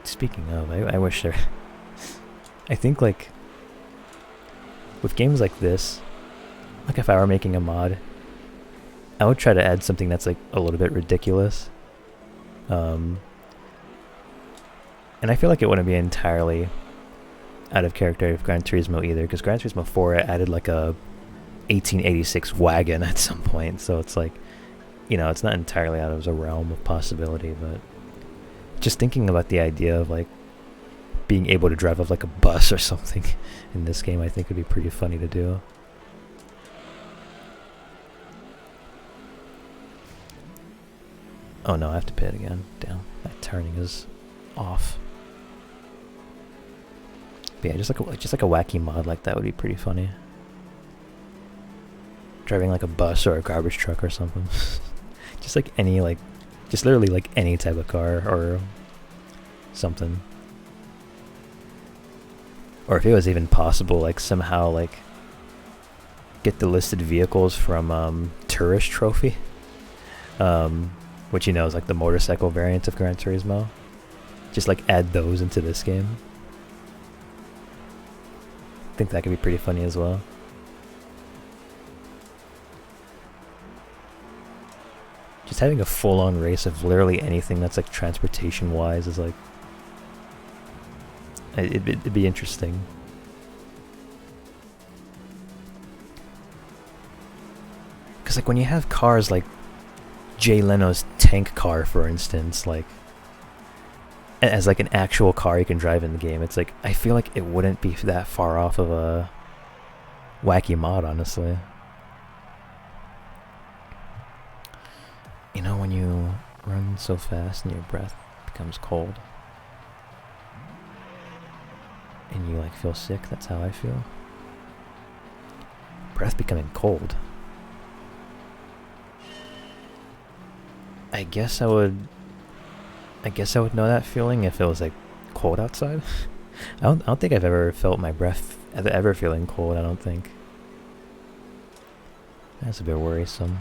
Speaking of, I wish there. I think like, with games like this, like if I were making a mod, I would try to add something that's like a little bit ridiculous. And I feel like it wouldn't be entirely out of character with Gran Turismo either, because Gran Turismo 4 added like a 1886 wagon at some point, so it's like, you know, it's not entirely out of the realm of possibility, but just thinking about the idea of like being able to drive up like a bus or something in this game, I think would be pretty funny to do. Oh no, I have to pit again. Damn, that turning is off. But yeah, just like a wacky mod like that would be pretty funny. Driving like a bus or a garbage truck or something. Just like any just literally like any type of car or something. Or if it was even possible, like somehow like get the listed vehicles from Tourist Trophy, which you know is like the motorcycle variant of Gran Turismo. Just like add those into this game. I think that could be pretty funny as well. Just having a full-on race of literally anything that's like transportation-wise is like, it'd be interesting. Because like when you have cars like Jay Leno's tank car, for instance, like as like an actual car you can drive in the game, it's like I feel like it wouldn't be that far off of a wacky mod, honestly. You know, when you run so fast and your breath becomes cold and you like feel sick, that's how I feel. Breath becoming cold. I guess I would know that feeling if it was like cold outside. I don't think I've ever felt my breath ever feeling cold, I don't think. That's a bit worrisome.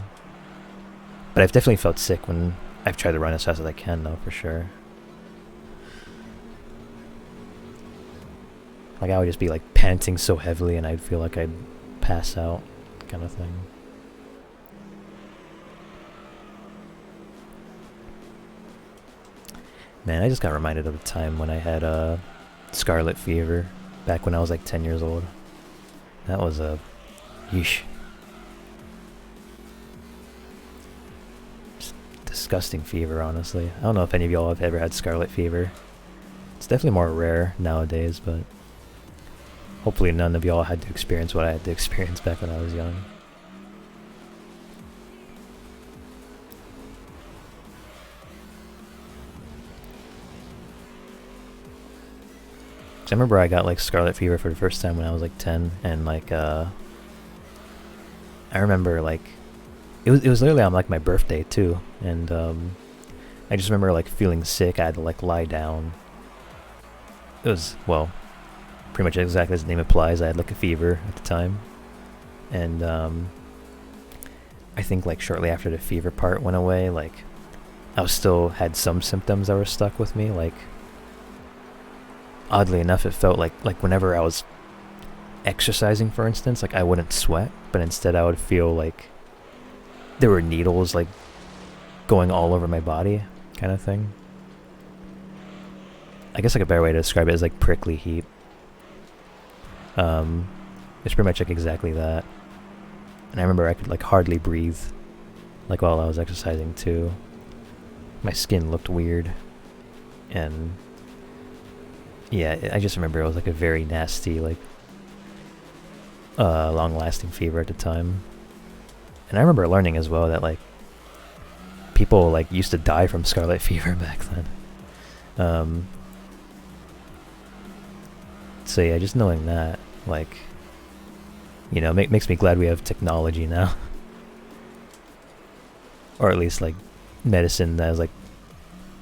But I've definitely felt sick when I've tried to run as fast as I can, though, for sure. Like, I would just be, like, panting so heavily and I'd feel like I'd pass out, kind of thing. Man, I just got reminded of a time when I had scarlet fever, back when I was, like, 10 years old. That was a... yeesh. disgusting fever, honestly. I don't know if any of y'all have ever had scarlet fever. It's definitely more rare nowadays, but hopefully none of y'all had to experience what I had to experience back when I was young. I remember I got like scarlet fever for the first time when I was like 10, and like I remember like it was literally on like my birthday too, and I just remember like feeling sick. I had to like lie down. It was, well, pretty much exactly as the name implies. I had like a fever at the time, and I think like shortly after the fever part went away, like I was still had some symptoms that were stuck with me. Like oddly enough, it felt like whenever I was exercising, for instance, like I wouldn't sweat, but instead I would feel like there were needles like going all over my body, kind of thing. I guess like a better way to describe it is like prickly heat. It's pretty much like exactly that. And I remember I could like hardly breathe, like while I was exercising too. My skin looked weird, and yeah, I just remember it was like a very nasty, like long-lasting fever at the time. And I remember learning as well that like people like used to die from scarlet fever back then. So yeah, just knowing that, like, you know, makes me glad we have technology now. Or at least like medicine that is like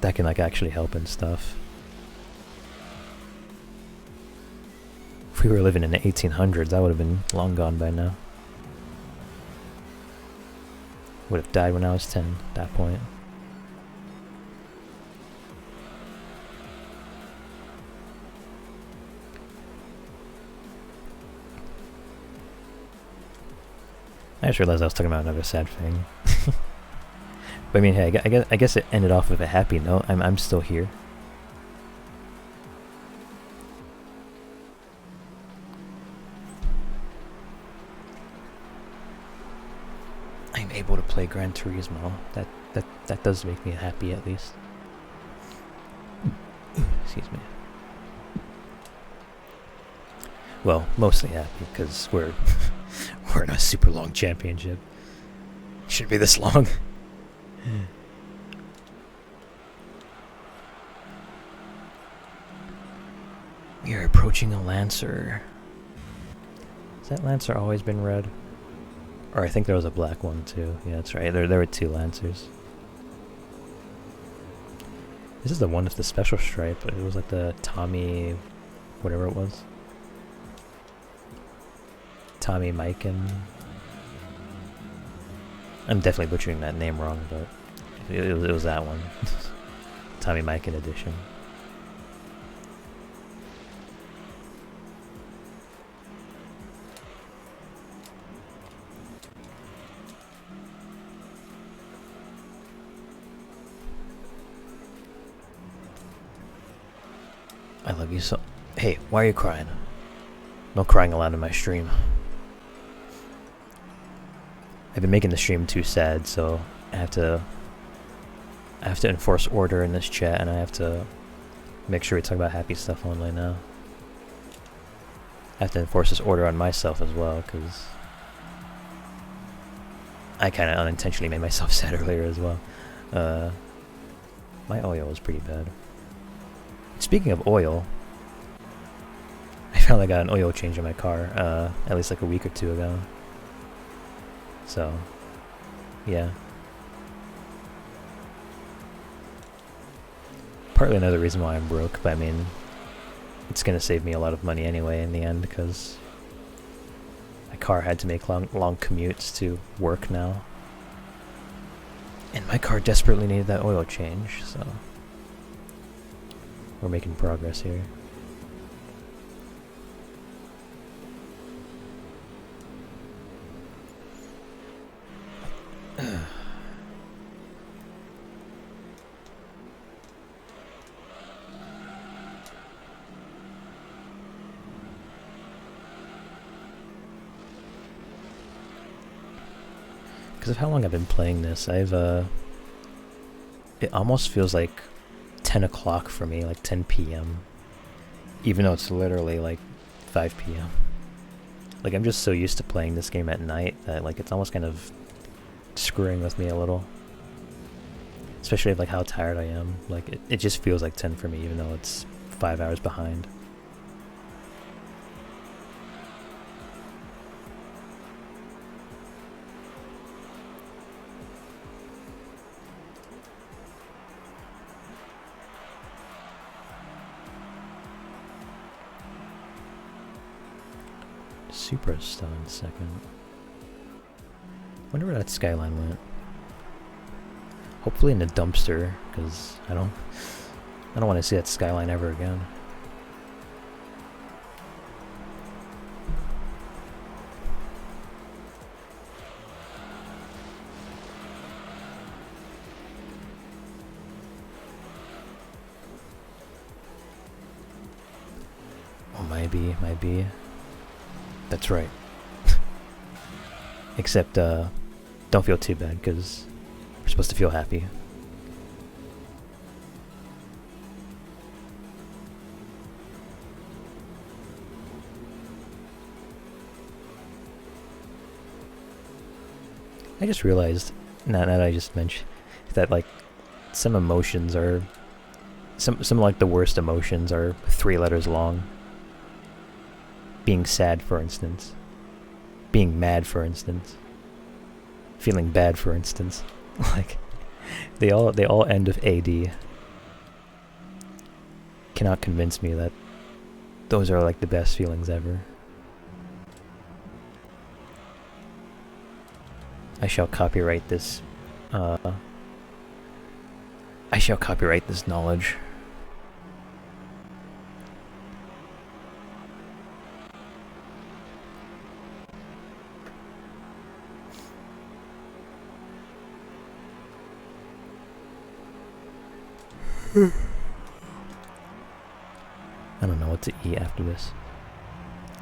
that can like actually help and stuff. If we were living in the 1800s, I would have been long gone by now. Would have died when I was 10 at that point. I just realized I was talking about another sad thing. But I mean, hey, I guess it ended off with a happy note. I'm still here. I'm able to play Gran Turismo. That does make me happy, at least. Excuse me. Well, mostly happy because we're in a super long championship. Shouldn't be this long. We are approaching a Lancer. Has that Lancer always been red? Or I think there was a black one too. Yeah, that's right. There were two Lancers. This is the one with the special stripe. It was like the Tommy, whatever it was. Tommy Miken. I'm definitely butchering that name wrong, but it was that one. Tommy Miken edition. I love you so... Hey, why are you crying? No crying allowed in my stream. I've been making the stream too sad, so I have to enforce order in this chat, and I have to make sure we talk about happy stuff only now. I have to enforce this order on myself as well, because I kind of unintentionally made myself sad earlier as well. My oil was pretty bad. Speaking of oil, I finally got an oil change in my car, at least like a week or two ago. So, yeah. Partly another reason why I'm broke, but I mean, it's gonna save me a lot of money anyway in the end, because my car had to make long commutes to work now. And my car desperately needed that oil change, so we're making progress here. Because of how long I've been playing this, I've It almost feels like 10 o'clock for me, like 10 p.m. Even though it's literally like 5 p.m. Like, I'm just so used to playing this game at night that, like, it's almost kind of screwing with me a little. Especially, like, how tired I am. Like, it just feels like 10 for me, even though it's 5 hours behind. Super stunned second. Wonder where that skyline went. Hopefully in the dumpster, because I don't want to see that skyline ever again. Oh, might be. That's right. Except, don't feel too bad, because we're supposed to feel happy. I just realized, now that I just mentioned, that, like, some emotions are, some like the worst emotions are 3 letters long. Being sad, for instance. Being mad, for instance. Feeling bad, for instance. Like, they all end with AD. Cannot convince me that those are like the best feelings ever. I shall copyright this. I shall copyright this knowledge. I don't know what to eat after this.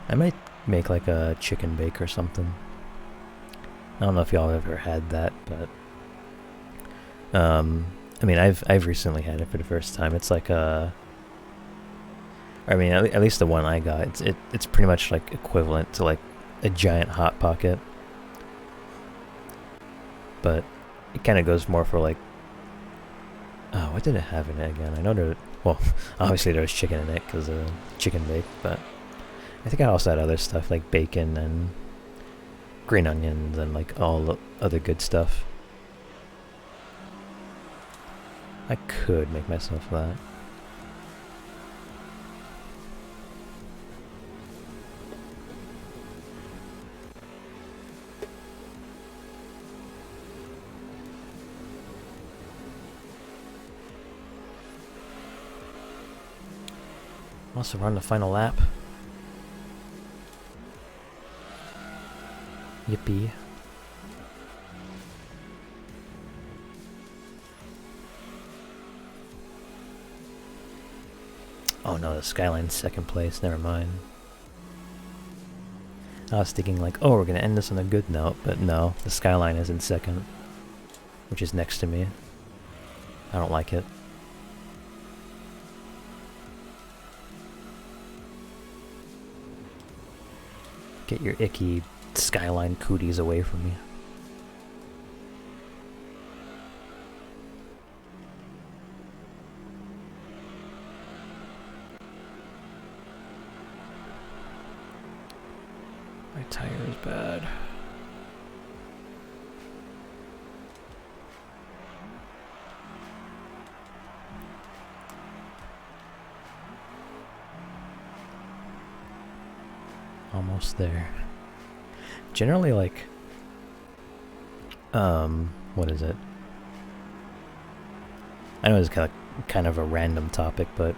I might make like a chicken bake or something. I don't know if y'all ever had that, but I mean, I've recently had it for the first time. It's like a, I mean, at least the one I got, it's pretty much like equivalent to like a giant Hot Pocket, but it kind of goes more for like, oh, what did it have in it again? I know there, well, obviously there was chicken in it because of chicken bake, but I think I also had other stuff like bacon and green onions and like all the other good stuff. I could make myself that. Also run the final lap. Yippee. Oh no, the Skyline's second place, never mind. I was thinking like, oh, we're gonna end this on a good note, but no, the Skyline is in second, which is next to me. I don't like it. Get your icky Skyline cooties away from me. My tire is bad. Almost there. Generally, like, what is it? I know it's kind of a random topic, but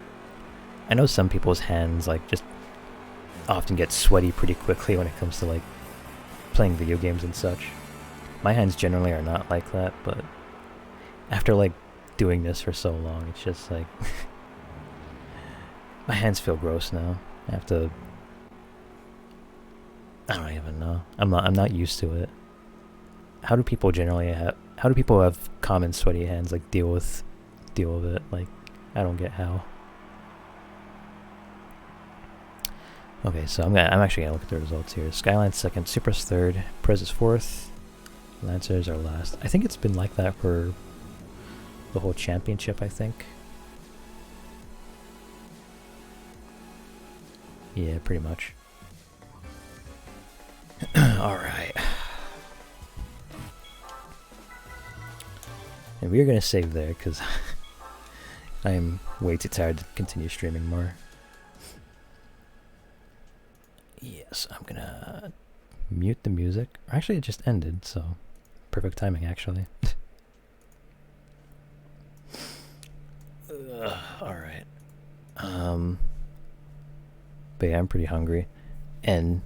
I know some people's hands, like, just often get sweaty pretty quickly when it comes to, like, playing video games and such. My hands generally are not like that, but after, like, doing this for so long, it's just, like, my hands feel gross now. I have to, I don't even know. I'm not used to it. How do people generally have common sweaty hands, like, deal with deal with it. Like, I don't get how. Okay, so I'm actually gonna look at the results here. Skyline's second, Supra's third, Prez is fourth, Lancers are last. I think it's been like that for the whole championship, I think. Yeah, pretty much. Alright. And we're gonna save there, because I am way too tired to continue streaming more. Yes, I'm gonna mute the music. Actually, it just ended, so perfect timing, actually. Alright. But yeah, I'm pretty hungry. And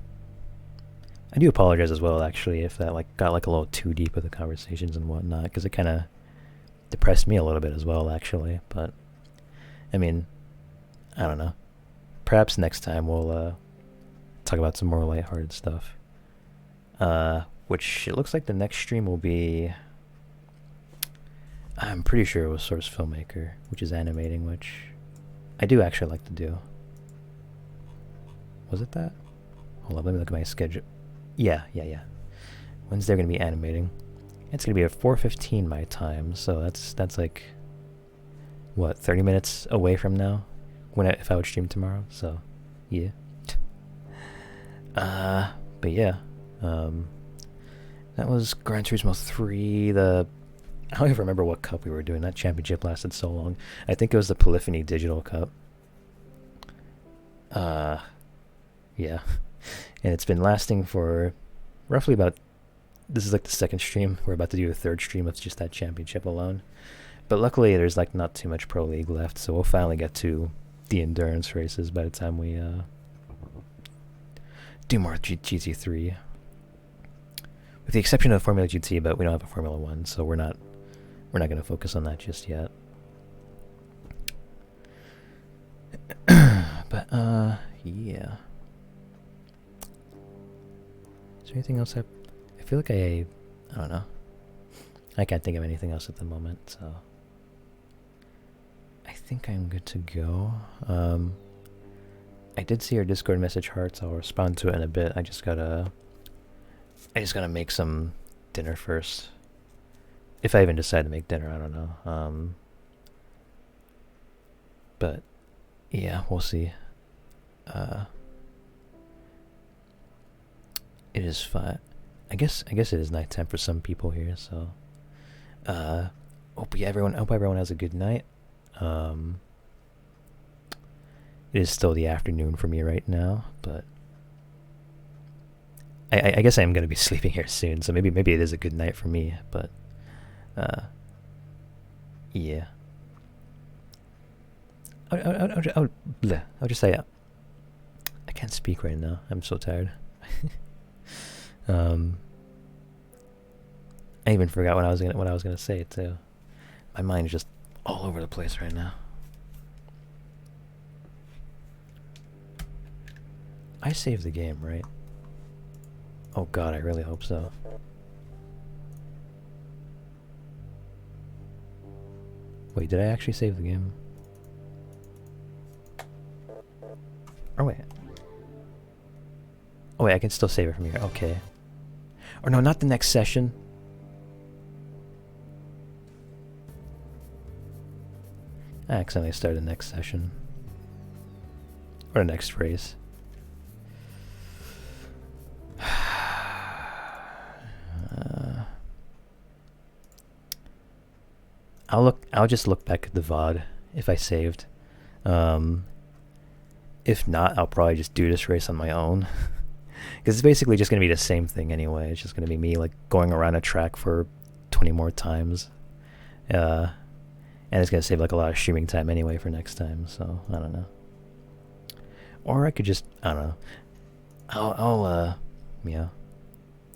I do apologize as well, actually, if that got a little too deep with the conversations and whatnot, because it kind of depressed me a little bit as well, actually. But, I mean, I don't know. Perhaps next time we'll talk about some more lighthearted stuff. Which it looks like the next stream will be... I'm pretty sure it was Source Filmmaker, which is animating, which I do actually like to do. Was it that? Hold on, let me look at my schedule. Yeah. When's they're going to be animating? It's going to be at 4:15 my time, so that's like, what, 30 minutes away from now? If I would stream tomorrow, so, yeah. But yeah, that was Gran Turismo 3, I don't even remember what cup we were doing. That championship lasted so long. I think it was the Polyphony Digital Cup. Yeah. And it's been lasting for roughly about... This is like the second stream. We're about to do a third stream of just that championship alone. But luckily there's like not too much Pro League left, so we'll finally get to the endurance races by the time we do more GT3. With the exception of Formula GT, but we don't have a Formula 1, so we're not going to focus on that just yet. But, yeah. Is there anything else I feel like I don't know. I can't think of anything else at the moment, so I think I'm good to go. I did see your Discord message, Hearts. I'll respond to it in a bit. I just gotta make some dinner first. If I even decide to make dinner, I don't know. But yeah, we'll see. It is fun. I guess it is nighttime for some people here, so hope everyone has a good night. It is still the afternoon for me right now, but I guess I am going to be sleeping here soon, so maybe it is a good night for me, but yeah. I'll just say I can't speak right now. I'm so tired. I even forgot what I was gonna say too. My mind is just all over the place right now. I saved the game, right? Oh god, I really hope so. Wait, did I actually save the game? Oh wait. Oh wait, I can still save it from here. Okay. Or no, not the next session. I accidentally started the next session. Or the next race. I'll just look back at the VOD if I saved. If not, I'll probably just do this race on my own. Because it's basically just going to be the same thing anyway. It's just going to be me like going around a track for 20 more times. And it's going to save like a lot of streaming time anyway for next time, so I don't know. Or I could just, I don't know.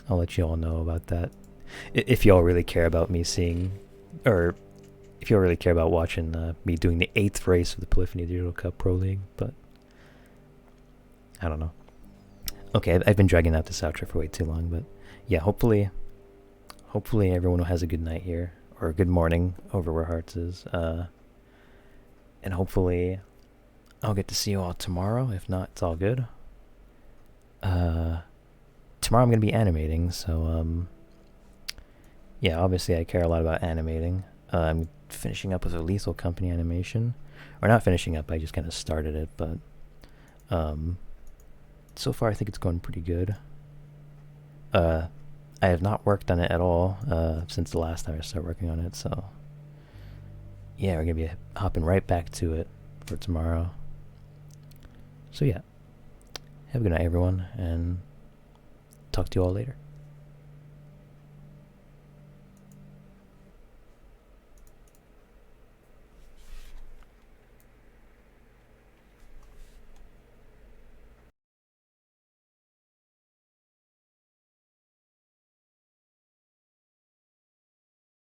I'll let you all know about that. If y'all really care about me seeing, or if y'all really care about watching me doing the 8th race of the Polyphony Digital Cup Pro League, but I don't know. Okay, I've been dragging out this outro for way too long, but yeah, hopefully everyone has a good night here, or a good morning over where Hearts is. And hopefully I'll get to see you all tomorrow. If not, it's all good. Tomorrow I'm gonna be animating, so yeah, obviously I care a lot about animating. I'm finishing up with a Lethal Company animation. Or not finishing up, I just kind of started it, but so far I think it's going pretty good. I have not worked on it at all since the last time I started working on it, so yeah, we're gonna be hopping right back to it for tomorrow. So yeah, have a good night everyone, and talk to you all later.